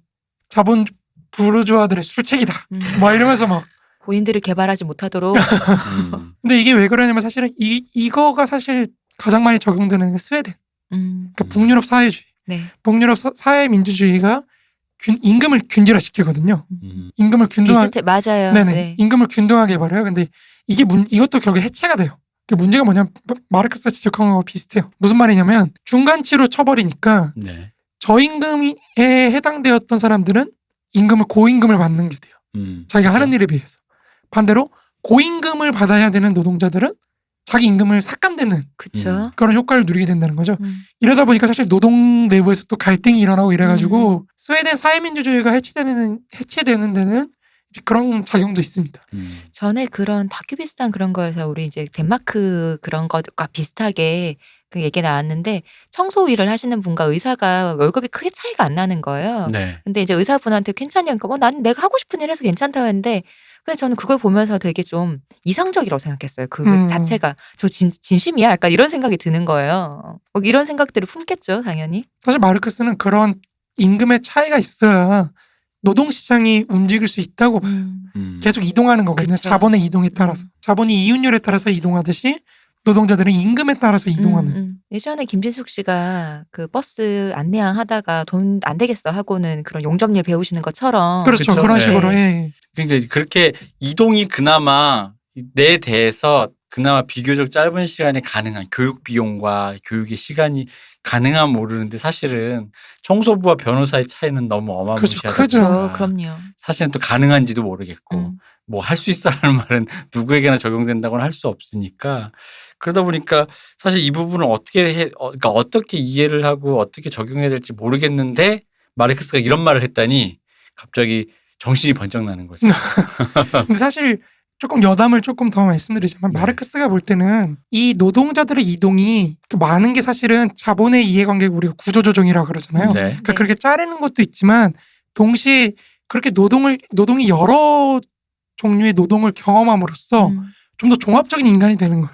자본 부르주아들의 술책이다. 뭐 이러면서 막 본인들을 개발하지 못하도록. 근데 이게 왜 그러냐면 사실은 이거가 사실 가장 많이 적용되는 게 스웨덴. 그러니까 북유럽 사회주의. 네. 북유럽 사회민주주의가 임금을 균질화시키거든요. 임금을 비슷해 맞아요. 네네. 네. 임금을 균등하게 해버려요. 근데 이것도 결국 해체가 돼요. 그 문제가 뭐냐면 마르크스가 지적한 거하고 비슷해요. 무슨 말이냐면 중간치로 쳐버리니까 네. 저임금에 해당되었던 사람들은 임금을 고임금을 받는 게 돼요. 자기가 그렇죠. 하는 일에 비해서. 반대로 고임금을 받아야 되는 노동자들은 자기 임금을 삭감되는 그렇죠. 그런 효과를 누리게 된다는 거죠. 이러다 보니까 사실 노동 내부에서 또 갈등이 일어나고 이래가지고 스웨덴 사회민주주의가 해체되는 데는 이제 그런 작용도 있습니다. 전에 그런 다큐 비슷한 그런 거에서 우리 이제 덴마크 그런 것과 비슷하게 그 얘기 나왔는데 청소 일을 하시는 분과 의사가 월급이 크게 차이가 안 나는 거예요. 네. 근데 이제 의사분한테 괜찮냐니까 난 내가 하고 싶은 일 해서 괜찮다고 했는데 근데 저는 그걸 보면서 되게 좀 이상적이라고 생각했어요. 그 자체가 저 진심이야? 약간 이런 생각이 드는 거예요. 이런 생각들을 품겠죠, 당연히. 사실 마르크스는 그런 임금의 차이가 있어야 노동시장이 움직일 수 있다고 봐요. 계속 이동하는 거거든요. 그쵸. 자본의 이동에 따라서. 자본이 이윤율에 따라서 이동하듯이 노동자들은 임금에 따라서 이동하는. 예전에 김진숙 씨가 그 버스 안내양 하다가 돈 안 되겠어 하고는 그런 용접일 배우시는 것처럼. 그렇죠. 그쵸. 그런 네. 식으로. 예. 그러니까 그렇게 이동이 그나마 내 대해서 그나마 비교적 짧은 시간에 가능한 교육 비용과 교육의 시간이 가능한 모르는데 사실은 청소부와 변호사의 차이는 너무 어마무시하다. 크죠. 그렇죠. 그럼요. 사실은 또 가능한지도 모르겠고 뭐 할 수 있어라는 말은 누구에게나 적용된다고는 할 수 없으니까 그러다 보니까 사실 이 부분을 그러니까 어떻게 이해를 하고 어떻게 적용해야 될지 모르겠는데 마르크스가 이런 말을 했다니 갑자기 정신이 번쩍 나는 거죠. 근데 사실 조금 여담을 조금 더 말씀드리자면 네. 마르크스가 볼 때는 이 노동자들의 이동이 많은 게 사실은 자본의 이해관계가 우리가 구조조정이라고 그러잖아요. 네. 그러니까 그렇게 자르는 것도 있지만 동시에 그렇게 노동이 여러 종류의 노동을 경험함으로써 좀 더 종합적인 인간이 되는 거예요.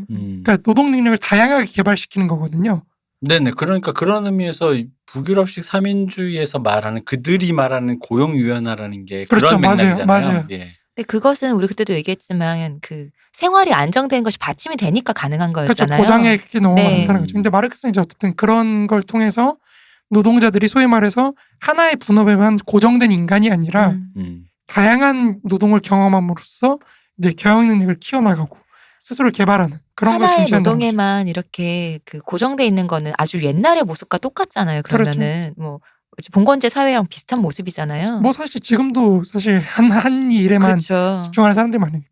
그러니까 노동 능력을 다양하게 개발시키는 거거든요. 네네. 그러니까 그런 의미에서 북유럽식 삼인주의에서 말하는 그들이 말하는 고용유연화라는 게 그렇죠. 그런 맞아요. 맥락이잖아요. 맞아요. 예. 근데 그것은 우리 그때도 얘기했지만 그 생활이 안정된 것이 받침이 되니까 가능한 그렇죠. 거였잖아요. 보장에 그렇게 넘어가면 네. 된다는 거죠. 근데 마르크스는 이제 어쨌든 그런 걸 통해서 노동자들이 소위 말해서 하나의 분업에만 고정된 인간이 아니라 다양한 노동을 경험함으로써 이제 경영 능력을 키워나가고 스스로 개발하는 그런 걸 하나의 중시한다는 거죠. 노동에만 이렇게 그 고정돼 있는 거는 아주 옛날의 모습과 똑같잖아요. 그러면은 뭐 봉건제 사회랑 비슷한 모습이잖아요. 뭐 사실 지금도 사실 한 일에만 그렇죠. 집중하는 사람들이 많아요.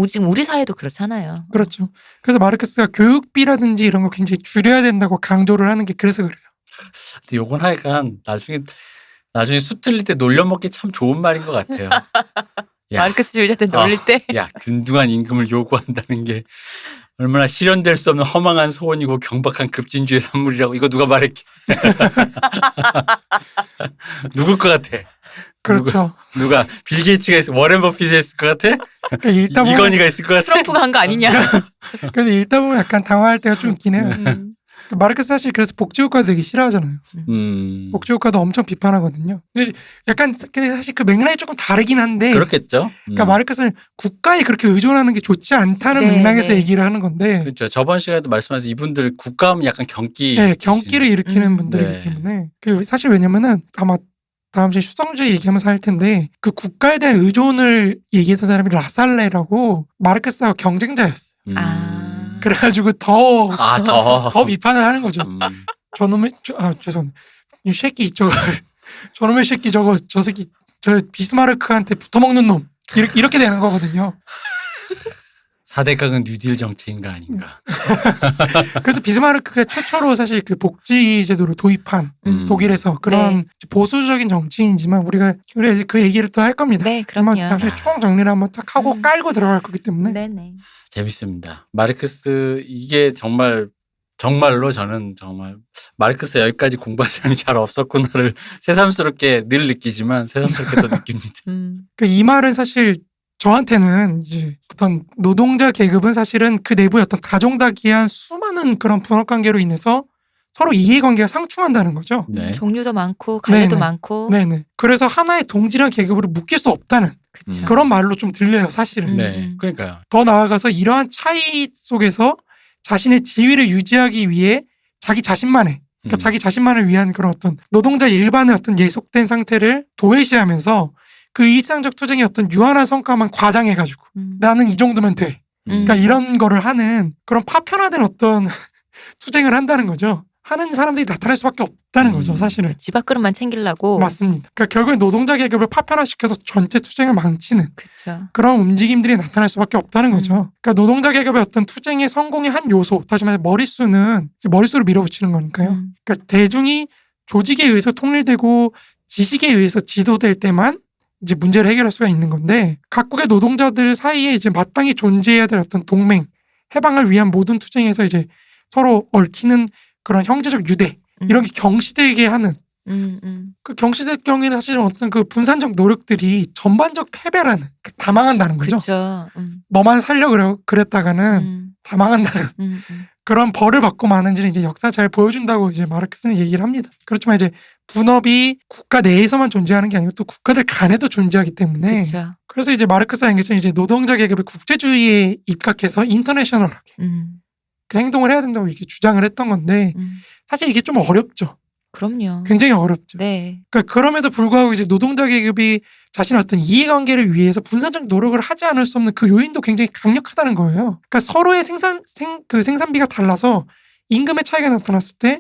지금 우리 사회도 그렇잖아요. 그렇죠. 그래서 마르크스가 교육비라든지 이런 거 굉장히 줄여야 된다고 강조를 하는 게 그래서 그래요. 근데 요건 하여간 나중에 수 틀릴 때 놀려먹기 참 좋은 말인 것 같아요. 야, 마르크스주의자들 놀릴 때. 야, 균등한 임금을 요구한다는 게 얼마나 실현될 수 없는 허망한 소원이고 경박한 급진주의 산물이라고 이거 누가 말했게. 누굴 것 같아? 그렇죠. 누가 빌 게이츠가 있을 워렌 버핏이 있을 것 같아? 그러니까 읽다 보면 이건희가 있을 것 같아? 트럼프가 한 거 아니냐. 그래서 읽다 보면 약간 당황할 때가 좀 있긴 해요. 마르크스 사실 그래서 복지국가 되게 싫어하잖아요. 복지국가도 엄청 비판하거든요. 근데 약간 사실 그 맥락이 조금 다르긴 한데 그렇겠죠. 그러니까 마르크스는 국가에 그렇게 의존하는 게 좋지 않다는 네, 맥락에서 네. 얘기를 하는 건데 그렇죠. 저번 시간에도 말씀하신 이분들 국가하면 약간 경기. 네, 경기를 일으키는 분들이기 네. 때문에 그 사실 왜냐면은 아마 다음 시간에 수성주의 얘기하면서 할 텐데 그 국가에 대한 의존을 얘기했던 사람이 라살레라고 마르크스하고 경쟁자였어요. 그래가지고 더 비판을 하는 거죠. 저놈의 죄송합니다. 이 새끼 저놈의 새끼 저 새끼 저 비스마르크한테 붙어먹는 놈 이렇게 되는 거거든요. 4대강은 뉴딜 정치인가 아닌가. 그래서 비스마르크가 최초로 사실 그 복지 제도를 도입한 독일에서 그런 보수적인 정치인이지만 우리가 그 얘기를 또 할 겁니다. 네, 그럼요. 잠시 총 정리를 한번 딱 하고 깔고 들어갈 거기 때문에. 네네. 재밌습니다. 마르크스 이게 정말로 저는 정말 마르크스 여기까지 공부한 사람이 잘 없었구나를 새삼스럽게 늘 느끼지만 새삼스럽게 또 느낍니다. 이 말은 사실 저한테는 이제 어떤 노동자 계급은 사실은 그 내부의 어떤 다종다기한 수많은 그런 분업 관계로 인해서 서로 이해관계가 상충한다는 거죠. 네. 종류도 많고 갈래도 네네. 많고. 네네. 그래서 하나의 동질한 계급으로 묶일 수 없다는 그쵸. 그런 말로 좀 들려요, 사실은. 네, 그러니까요. 더 나아가서 이러한 차이 속에서 자신의 지위를 유지하기 위해 자기 자신만의 그러니까 자기 자신만을 위한 그런 어떤 노동자 일반의 어떤 예속된 상태를 도외시하면서 그 일상적 투쟁의 어떤 유한한 성과만 과장해가지고 나는 이 정도면 돼. 그러니까 이런 거를 하는 그런 파편화된 어떤 투쟁을 한다는 거죠. 하는 사람들이 나타날 수밖에 없다는 거죠, 사실은. 집 앞그릇만 챙기려고. 맞습니다. 그러니까 결국에 노동자 계급을 파편화시켜서 전체 투쟁을 망치는 그쵸. 그런 움직임들이 나타날 수밖에 없다는 거죠. 그러니까 노동자 계급의 어떤 투쟁의 성공의 한 요소, 다시 말해 머릿수는 머릿수로 밀어붙이는 거니까요. 그러니까 대중이 조직에 의해서 통일되고 지식에 의해서 지도될 때만 이제 문제를 해결할 수가 있는 건데 각국의 노동자들 사이에 이제 마땅히 존재해야 될 어떤 동맹, 해방을 위한 모든 투쟁에서 이제 서로 얽히는 그런 형제적 유대 이런 게 경시되게 하는 그 경시될 경우에는 사실은 어떤 그 분산적 노력들이 전반적 패배라는 다 망한다는 거죠. 그쵸. 너만 살려 그랬다가는 다 망한다는 그런 벌을 받고 마는지를 이제 역사 잘 보여준다고 이제 마르크스는 얘기를 합니다. 그렇지만 이제 분업이 국가 내에서만 존재하는 게 아니고 또 국가들 간에도 존재하기 때문에 그쵸. 그래서 이제 마르크스와 앵겔스는 이제 노동자 계급의 국제주의에 입각해서 인터내셔널하게 그 행동을 해야 된다고 이렇게 주장을 했던 건데 사실 이게 좀 어렵죠. 그럼요. 굉장히 어렵죠. 네. 그러니까 그럼에도 불구하고 이제 노동자 계급이 자신의 어떤 이해관계를 위해서 분산적 노력을 하지 않을 수 없는 그 요인도 굉장히 강력하다는 거예요. 그러니까 서로의 생산비가 달라서 임금의 차이가 나타났을 때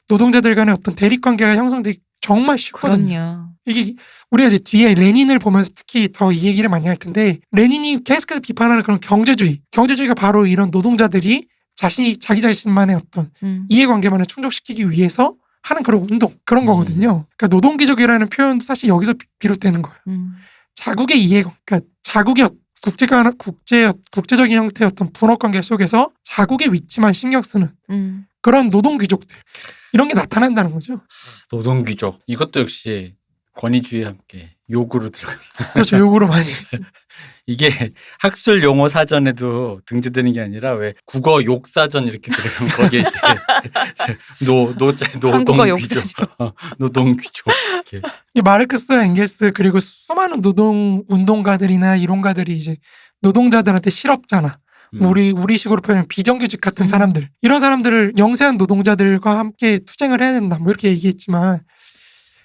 노동자들 간의 어떤 대립관계가 형성되기 정말 쉽거든요. 그럼요. 이게 우리가 이제 뒤에 레닌을 보면서 특히 더 이 얘기를 많이 할 텐데 레닌이 계속해서 비판하는 그런 경제주의가 바로 이런 노동자들이 자기 자신만의 어떤 이해관계만을 충족시키기 위해서 하는 그런 운동 그런 거거든요. 그러니까 노동귀족이라는 표현도 사실 여기서 비롯되는 거예요. 자국의 이해관, 그러니까 자국의 국제적인 형태의 어떤 분업관계 속에서 자국의 위치만 신경 쓰는 그런 노동귀족들 이런 게 나타난다는 거죠. 노동귀족 이것도 역시 권위주의와 함께 욕으로 들어가. 그렇죠. 욕으로 많이 했어요. 이게 학술 용어 사전에도 등재되는 게 아니라 왜 국어 욕 사전 이렇게 들어가면 거기에 이제 한국어 욕 노동귀족, 사전. 노동귀족 이렇게. 이 마르크스, 앵겔스 그리고 수많은 노동 운동가들이나 이론가들이 이제 노동자들한테 실업자나 우리식으로 표현하면 비정규직 같은 사람들 이런 사람들을 영세한 노동자들과 함께 투쟁을 해야 된다 뭐 이렇게 얘기했지만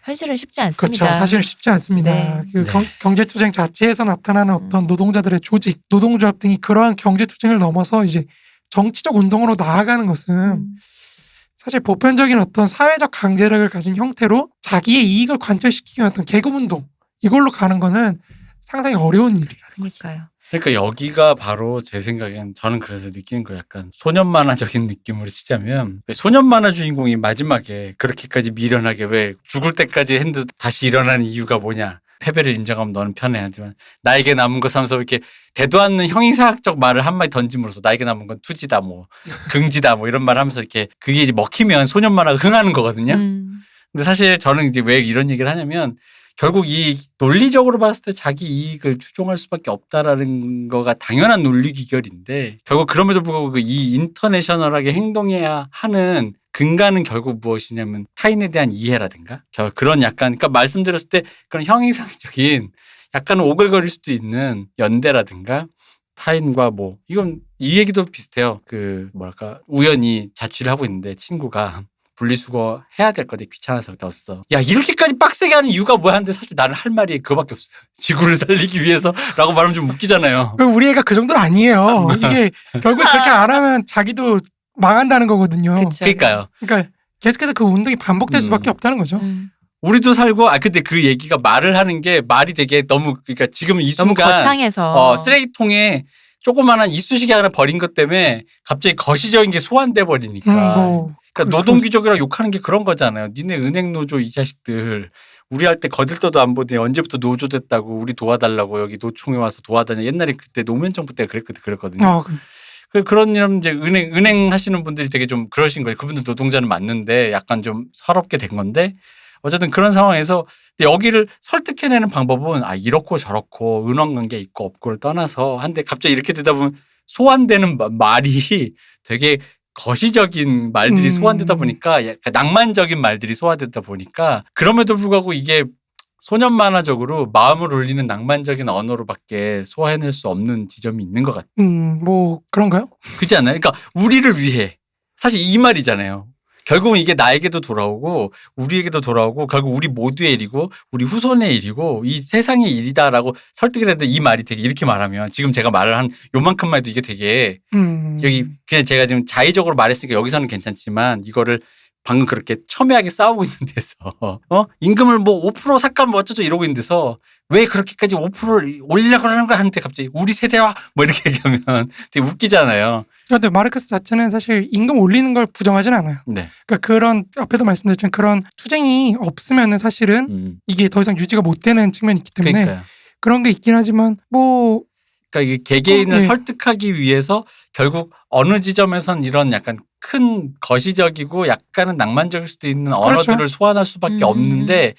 현실은 쉽지 않습니다. 그렇죠. 사실은 쉽지 않습니다. 네. 그 경제투쟁 자체에서 나타나는 어떤 노동자들의 조직, 노동조합 등이 그러한 경제투쟁을 넘어서 이제 정치적 운동으로 나아가는 것은 사실 보편적인 어떤 사회적 강제력을 가진 형태로 자기의 이익을 관철시키기 위한 어떤 계급운동 이걸로 가는 거는 상당히 어려운 일이라는 거죠. 그러니까요. 그러니까 여기가 바로 제 생각엔 저는 그래서 느끼는 거 약간 소년 만화적인 느낌으로 치자면 왜 소년 만화 주인공이 마지막에 그렇게까지 미련하게 왜 죽을 때까지 했는데 다시 일어나는 이유가 뭐냐 패배를 인정하면 너는 편해 하지만 나에게 남은 것 삼아서 이렇게 대도 않는 형이상학적 말을 한마디 던짐으로써 나에게 남은 건 투지다 뭐 긍지다 뭐 이런 말 하면서 이렇게 그게 이제 먹히면 소년 만화가 흥하는 거거든요. 근데 사실 저는 이제 왜 이런 얘기를 하냐면 결국 이 논리적으로 봤을 때 자기 이익을 추종할 수밖에 없다라는 거가 당연한 논리 귀결인데 결국 그럼에도 불구하고 이 인터내셔널하게 행동해야 하는 근간은 결국 무엇이냐면 타인에 대한 이해라든가 그런 약간 그러니까 말씀드렸을 때 그런 형이상적인 약간 오글거릴 수도 있는 연대라든가 타인과 뭐 이건 이 얘기도 비슷해요. 그 뭐랄까 우연히 자취를 하고 있는데 친구가 분리수거 해야 될 건데 귀찮아서 넣었어. 야 이렇게까지 빡세게 하는 이유가 뭐야 하는데 사실 나는 할 말이 그거밖에 없어요. 지구를 살리기 위해서라고 말하면 좀 웃기잖아요. 우리 애가 그 정도는 아니에요. 이게 결국에 그렇게 안 하면 자기도 망한다는 거거든요. 그쵸. 그러니까요. 그러니까 계속해서 그 운동이 반복될 수밖에 없다는 거죠. 우리도 살고 근데 그 얘기가 말을 하는 게 말이 되게 너무 그러니까 지금 이 너무 순간 거창해서 쓰레기통에 조그마한 이쑤시개 하나 버린 것 때문에 갑자기 거시적인 게 소환돼 버리니까. 그러니까 노동귀족이라고 욕하는 게 그런 거잖아요. 니네 은행 노조 이 자식들 우리 할 때 거들떠도 안 보더니 언제부터 노조 됐다고 우리 도와달라고 여기 노총에 와서 도와다녀. 옛날에 그때 노무현 정부 때가 그랬거든요. 그런 이런 이제 은행 하시는 분들이 되게 좀 그러신 거예요. 그분들 노동자는 맞는데 약간 좀 서럽게 된 건데 어쨌든 그런 상황에서 여기를 설득해내는 방법은 이렇고 저렇고 은원관계 있고 없고를 떠나서 한데 갑자기 이렇게 되다 보면 소환되는 말이 되게 거시적인 말들이 소환되다 보니까 약간 낭만적인 말들이 소화되다 보니까 그럼에도 불구하고 이게 소년 만화적으로 마음을 울리는 낭만적인 언어로밖에 소화해낼 수 없는 지점이 있는 것 같아요. 뭐 그런가요? 그렇지 않아요? 그러니까 우리를 위해 사실 이 말이잖아요. 결국은 이게 나에게도 돌아오고 우리에게도 돌아오고 결국 우리 모두의 일이고 우리 후손의 일이고 이 세상의 일이다라고 설득을 했는데 이 말이 되게 이렇게 말하면 지금 제가 말을 한 요만큼만 해도 이게 되게 여기 그냥 제가 지금 자의적으로 말했으니까 여기서는 괜찮지만 이거를 방금 그렇게 첨예하게 싸우고 있는 데서 임금을 뭐 5% 삭감 뭐 어쩌죠 이러고 있는 데서 왜 그렇게까지 5%를 올리려고 그러는 거야 하는데 갑자기 우리 세대와 뭐 이렇게 얘기하면 되게 웃기잖아요. 그런데 마르크스 자체는 사실 임금 올리는 걸 부정하진 않아요. 네. 그러니까 그런 앞에도 말씀드렸지만 그런 투쟁이 없으면은 사실은 이게 더 이상 유지가 못 되는 측면이 있기 때문에 그러니까요. 그런 게 있긴 하지만 뭐 그러니까 이게 개개인을 네. 설득하기 위해서 결국 어느 지점에선 이런 약간 큰 거시적이고 약간은 낭만적일 수도 있는 그렇죠. 언어들을 소환할 수밖에 없는데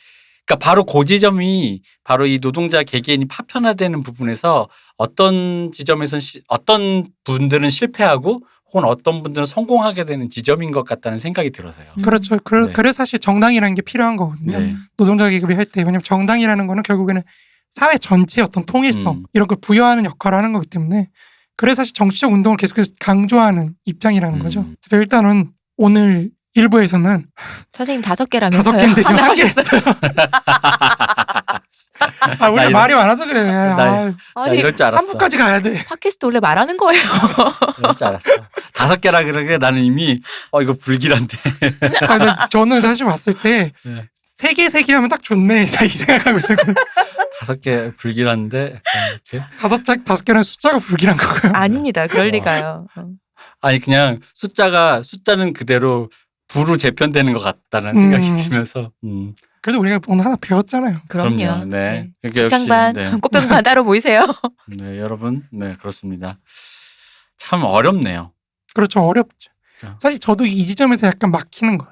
그러니까 바로 그 지점이 바로 이 노동자 개개인이 파편화되는 부분에서 어떤 지점에선 어떤 분들은 실패하고 혹은 어떤 분들은 성공하게 되는 지점인 것 같다는 생각이 들어서요. 그렇죠. 네. 그래서 사실 정당이라는 게 필요한 거거든요. 네. 노동자 계급이 할 때 왜냐면 정당이라는 거는 결국에는 사회 전체의 어떤 통일성 이런 걸 부여하는 역할을 하는 거기 때문에 그래서 사실 정치적 운동을 계속해서 강조하는 입장이라는 거죠. 그래서 일단은 오늘 1부에서는 선생님 5개라면서요. 5개인데 지금 하나 1개 했어요. 아, 우리 말이 많아서 그래. 나 아니 이럴 줄 알았어. 3부까지 가야 돼. 팟캐스트 원래 말하는 거예요. 이럴 줄 알았어. 5개라 그러게 나는 이미 이거 불길한데. 아, 근데 저는 사실 봤을 때 네. 3개 하면 딱 좋네. 자, 이 생각하고 있었거든요. 5개 불길한데 약간 이렇게. 5개는 숫자가 불길한 거고요. 아닙니다. 그럴 리가요. 아니 그냥 숫자는 그대로 부로 재편되는 것 같다는 생각이 들면서. 그래도 우리가 오늘 하나 배웠잖아요. 그럼요. 네. 그러니까 역시, 장반, 네. 꽃병반 따로 모이세요. 네, 여러분. 네, 그렇습니다. 참 어렵네요. 그렇죠. 어렵죠. 그러니까. 사실 저도 이 지점에서 약간 막히는 거예요.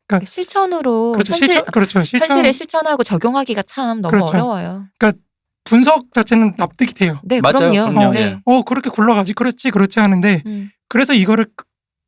그러니까 실천으로 그렇죠. 현실에 실천하고 적용하기가 참 너무 그렇죠. 어려워요. 분석 자체는 납득이 돼요. 네, 맞아요. 그럼요. 네. 그렇게 굴러가지. 그렇지 하는데 그래서 이거를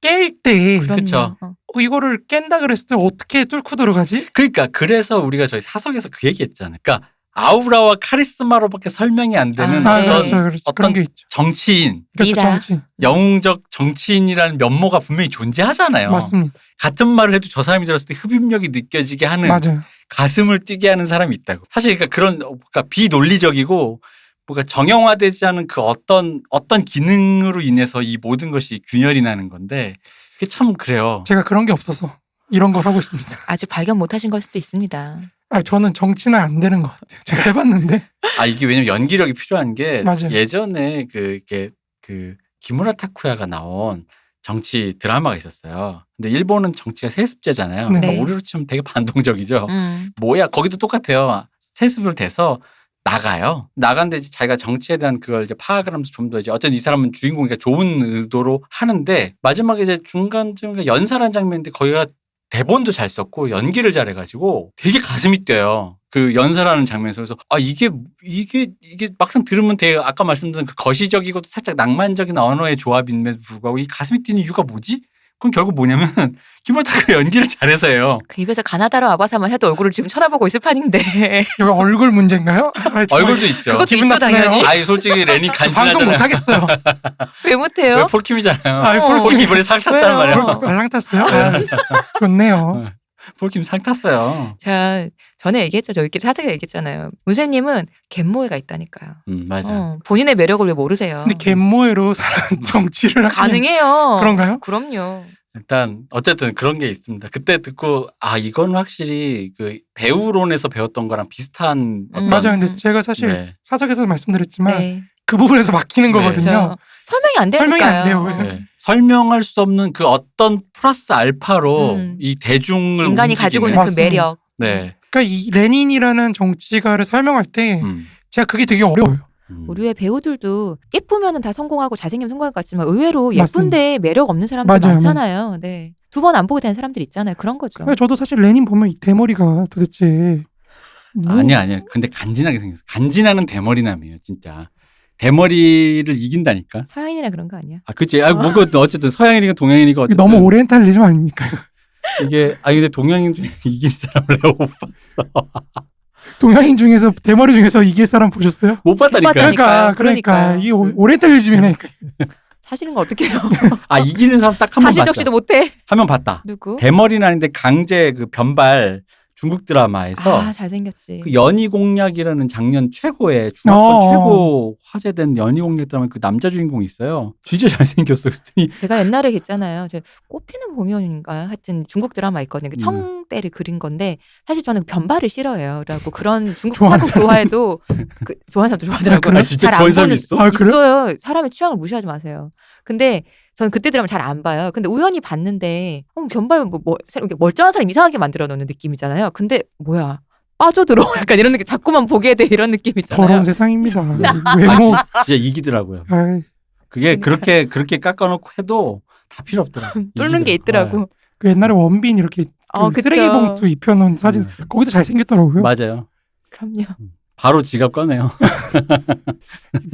깰 때 그쵸. 이거를 깬다 그랬을 때 어떻게 뚫고 들어가지? 그러니까 그래서 우리가 저희 사석에서 그 얘기했잖아요. 그러니까 아우라와 카리스마로밖에 설명이 안 되는 네. 그렇죠. 그런 게 있죠. 정치인, 그렇죠. 리더. 정치. 영웅적 정치인이라는 면모가 분명히 존재하잖아요. 맞습니다. 같은 말을 해도 저 사람이 들었을 때 흡입력이 느껴지게 하는 맞아요. 가슴을 뛰게 하는 사람이 있다고. 사실 그러니까 비논리적이고 뭔가 정형화되지 않은 그 어떤 기능으로 인해서 이 모든 것이 균열이 나는 건데 그게 참 그래요. 제가 그런 게 없어서 이런 걸 하고 있습니다. 아직 발견 못하신 걸 수도 있습니다. 저는 정치는 안 되는 것 같아요. 제가 해봤는데. 이게 왜냐면 연기력이 필요한 게 맞아요. 예전에 그 기무라 타쿠야가 나온 정치 드라마가 있었어요. 근데 일본은 정치가 세습제잖아요. 네. 그러니까 우리로 치면 되게 반동적이죠. 뭐야 거기도 똑같아요. 세습을 돼서 나가요. 나간데 이제 자기가 정치에 대한 그걸 이제 파악을 하면서 좀 더 이제 어쨌든 이 사람은 주인공이니까 좋은 의도로 하는데 마지막에 이제 중간쯤에 연설한 장면인데 거기가 대본도 잘 썼고 연기를 잘해가지고 되게 가슴이 뛰어요. 그 연설하는 장면에서 그래서 이게 막상 들으면 되게 아까 말씀드린 그 거시적이고 살짝 낭만적인 언어의 조합임에도 불구하고 이 가슴이 뛰는 이유가 뭐지? 그건 결국 뭐냐면 기무라타쿠가 연기를 잘해서요. 그 입에서 가나다라 아바사만 해도 얼굴을 지금 쳐다보고 있을 판인데. 여기 얼굴 문제인가요? 얼굴도 있죠. 그것도 기분 있죠, 나쁘네요. 당연히. 솔직히 레니 방송 간지나잖아요. 못하겠어요. 왜 못해요? 왜 폴킴이잖아요. 폴킴. 폴킴 이번에 상 탔단 왜요? 말이에요. 상 탔어요? 좋네요. 폴킴 상 탔어요. 자, 전에 얘기했죠. 저희끼리 사석에 얘기했잖아요. 문쌤님은 갯모애가 있다니까요. 맞아요. 본인의 매력을 왜 모르세요? 근데 갯모애로 정치를 하긴 가능해요. 그런가요? 그럼요. 일단 어쨌든 그런 게 있습니다. 그때 듣고 이건 확실히 그 배우론에서 배웠던 거랑 비슷한 어떤 맞아요. 근데 제가 사실 네. 사석에서 말씀드렸지만 네. 그 부분에서 막히는 네. 거거든요. 그렇죠. 설명이 안 되니까요. 설명이 안 돼요. 왜? 네. 설명할 수 없는 그 어떤 플러스 알파로 이 대중을 인간이 움직이는 가지고 있는 그 맞습니다. 매력. 네. 그러니까 이 레닌이라는 정치가를 설명할 때 제가 그게 되게 어려워요. 우리 의 배우들도 예쁘면은 다 성공하고 잘생기면 성공할 것 같지만 의외로 예쁜데 맞습니다. 매력 없는 사람들 맞아요, 많잖아요. 네. 2번 안 보게 되는 사람들 있잖아요. 그런 거죠. 그러니까 저도 사실 레닌 보면 이 대머리가 도대체 아니야. 근데 간지나게 생겼어. 간지나는 대머리남이에요, 진짜. 대머리를 이긴다니까. 서양인이라 그런 거 아니야? 그치. 뭐가 어쨌든 서양인이가 동양인이가 어쨌든 너무 오리엔탈리즘 아닙니까? 이게 근데 동양인 중에 이길 사람을 내가 못 봤어. 동양인 중에서 대머리 중에서 이길 사람 보셨어요? 못 봤다니까. 못 봤다니까. 그러니까 그러니까요. 이게 오리엔탈리즘이라니까. 사실인 거 어떻게 해요? 아 이기는 사람 딱 한 번 사실 봤어. 적시도 못해. 한 명 봤다. 누구? 대머리는 아닌데 강제 그 변발 중국 드라마에서 아 잘생겼지. 그 연희공약이라는 작년 최고의 중화권 최고 화제된 연희공약 드라마 그 남자 주인공이 있어요. 진짜 잘생겼어. 그랬더니 제가 옛날에 했잖아요. 제 꽃피는 봄이인가요? 하여튼 중국 드라마 있거든요. 그 청대를 그린 건데 사실 저는 변발을 싫어해요. 그래갖고 그런 중국 좋아하는 사극 좋아해도 그 좋아하는 사람도 좋아하더라고요. 아, 진짜 잘안 좋아하는 사람이 보는- 있어? 아, 그래요? 있어요. 사람의 취향을 무시하지 마세요. 근데 저는 그때 드라마 잘 안 봐요. 근데 우연히 봤는데 변발 이렇게 멀쩡한 사람 이상하게 만들어 놓는 느낌이잖아요. 근데 뭐야 빠져들어 약간 이런 느낌. 자꾸만 보게 돼 이런 느낌 있잖아요. 더러운 세상입니다. 아, 외모. 진짜 이기더라고요. 아이, 그게 그러니까. 그렇게 깎아놓고 해도 다 필요 없더라. 뚫는 게 있더라고. 그 옛날에 원빈 이렇게 그 그쵸. 쓰레기 봉투 입혀놓은 사진 거기도 잘생겼더라고요. 맞아요. 그럼요. 바로 지갑 꺼내요.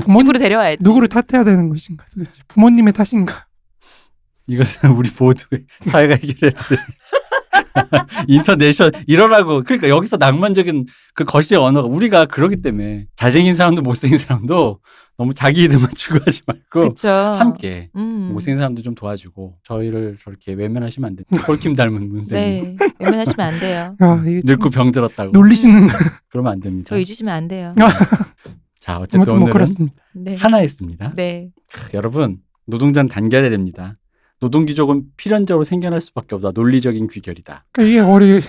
집으로 데려와야지. 누구를 탓해야 되는 것인가 도대체 부모님의 탓인가. 이것은 우리 모두의 사회가 해결해야 돼. 인터내셔널 이러라고. 그러니까 여기서 낭만적인 그 거시의 언어가 우리가 그러기 때문에 잘생긴 사람도 못생긴 사람도 너무 자기 이름만 추구하지 말고 그쵸. 함께 음. 못생긴 사람도 좀 도와주고 저희를 저렇게 외면하시면 안 됩니다. 폴킴 닮은 문쌤 네. 외면하시면 안 돼요. 아, 이게 참 늙고 병 들었다고 놀리시는 그러면 안 됩니다. 저 잊으시면 안 돼요. 자 어쨌든 아무튼 뭐 오늘은 그렇습니다. 네. 하나였습니다. 네. 여러분 노동자는 단결해야 됩니다. 노동귀족은 필연적으로 생겨날 수밖에 없다. 논리적인 귀결이다. 그러니까 이게 머리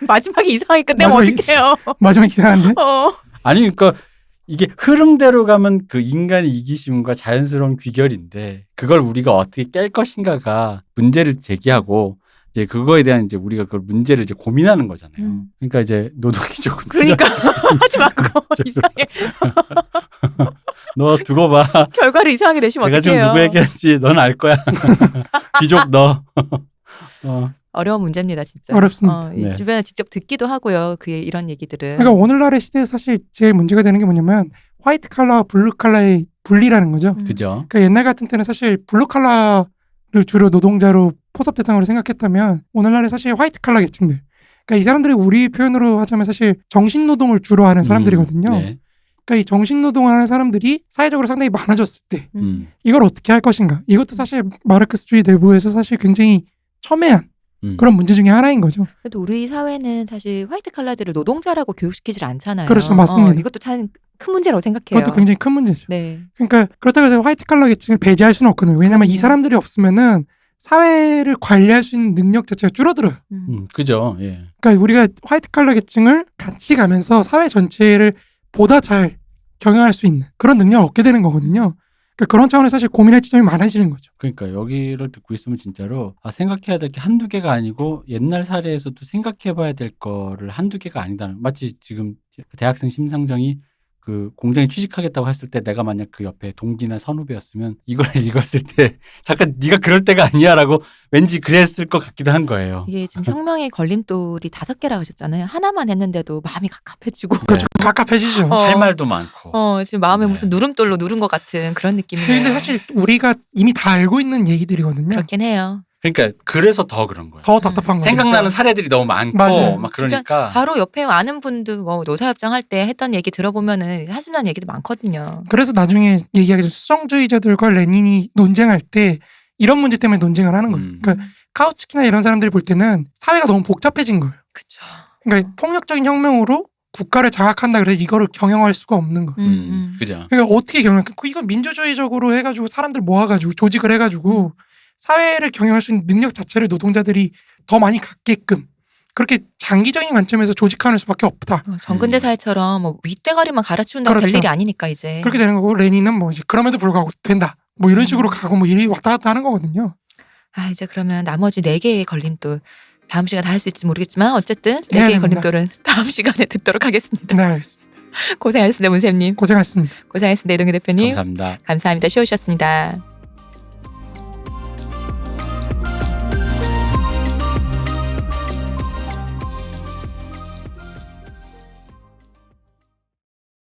마지막에 이상하게 끝내면 마지막에 어떡해요? 마지막 이상한데. 아니 그러니까 이게 흐름대로 가면 그 인간의 이기심과 자연스러운 귀결인데 그걸 우리가 어떻게 깰 것인가가 문제를 제기하고 이제 그거에 대한 이제 우리가 그걸 문제를 이제 고민하는 거잖아요. 그러니까 이제 노동귀족은 그러니까 하지 말고 이상해. 너 두고 봐. 결과를 이상하게 내시면 내가 지금 어떡해요? 누구 얘기하는지 넌 알 거야. 귀족 너. 어려운 문제입니다, 진짜. 어렵습니다. 이 네. 주변에 직접 듣기도 하고요. 그 이런 얘기들은. 그러니까 오늘날의 시대에 사실 제일 문제가 되는 게 뭐냐면 화이트 칼라와 블루 칼라의 분리라는 거죠. 그죠? 그러니까 옛날 같은 때는 사실 블루 칼라를 주로 노동자로 포섭 대상으로 생각했다면 오늘날에 사실 화이트 칼라 계층들. 그러니까 이 사람들이 우리 표현으로 하자면 사실 정신 노동을 주로 하는 사람들이거든요. 네. 그러니까 이 정신 노동을 하는 사람들이 사회적으로 상당히 많아졌을 때 이걸 어떻게 할 것인가. 이것도 사실 마르크스주의 내부에서 사실 굉장히 첨예한 그런 문제 중에 하나인 거죠. 그래도 우리 사회는 사실 화이트 칼라들을 노동자라고 교육시키질 않잖아요. 그렇죠, 맞습니다. 이것도 참 큰 문제라고 생각해요. 그것도 굉장히 큰 문제죠. 네. 그러니까 그렇다고 해서 화이트 칼라 계층을 배제할 수는 없거든요. 왜냐하면 이 사람들이 없으면은 사회를 관리할 수 있는 능력 자체가 줄어들어요. 그죠? 예. 그러니까 우리가 화이트 칼라 계층을 같이 가면서 사회 전체를 보다 잘 경영할 수 있는 그런 능력을 얻게 되는 거거든요. 그러니까 그런 차원에서 사실 고민할 지점이 많아지는 거죠. 그러니까 여기를 듣고 있으면 진짜로 생각해야 될 게 한두 개가 아니고 옛날 사례에서도 생각해봐야 될 거를 한두 개가 아니다는 마치 지금 대학생 심상정이 그 공장에 취직하겠다고 했을 때 내가 만약 그 옆에 동기나 선후배였으면 이걸 읽었을 때 잠깐 네가 그럴 때가 아니야라고 왠지 그랬을 것 같기도 한 거예요. 이게 지금 혁명의 걸림돌이 5개라고 하셨잖아요. 하나만 했는데도 마음이 갑갑해지고. 그렇죠. 갑갑해지죠. 할 말도 많고. 지금 마음에 네. 무슨 누름돌로 누른 것 같은 그런 느낌이에요. 근데 사실 우리가 이미 다 알고 있는 얘기들이거든요. 그렇긴 해요. 그러니까 그래서 더 그런 거예요. 더 답답한 거죠. 생각나는 사례들이 너무 많고 맞아요. 막 그러니까 바로 옆에 아는 분들 뭐 노사협정 할 때 했던 얘기 들어보면은 한숨 나는 얘기도 많거든요. 그래서 나중에 얘기하기로 수성주의자들과 레닌이 논쟁할 때 이런 문제 때문에 논쟁을 하는 거예요. 그러니까 카우츠키나 이런 사람들이 볼 때는 사회가 너무 복잡해진 거예요. 그렇죠. 그러니까 폭력적인 혁명으로 국가를 장악한다 그래서 이거를 경영할 수가 없는 거예요. 그죠. 그러니까 어떻게 경영? 이건 민주주의적으로 해가지고 사람들 모아가지고 조직을 해가지고 사회를 경영할 수 있는 능력 자체를 노동자들이 더 많이 갖게끔 그렇게 장기적인 관점에서 조직하는 수밖에 없다. 정근대 사회처럼 뭐 윗대가리만 갈아치운다고 될 그렇죠. 일이 아니니까 이제. 그렇게 되는 거고 레닌은 뭐 이제 그럼에도 불구하고 된다. 뭐 이런 식으로 가고 뭐 이리 왔다 갔다 하는 거거든요. 이제 그러면 나머지 4개의 걸림돌 다음 시간에 다 할 수 있을지 모르겠지만 어쨌든 해야 4개의 됩니다. 걸림돌은 다음 시간에 듣도록 하겠습니다. 네, 알겠습니다. 고생하셨습니다, 문쌤님. 고생하셨습니다. 고생하셨습니다, 이동규 대표님. 감사합니다. 감사합니다. 쉬우셨습니다.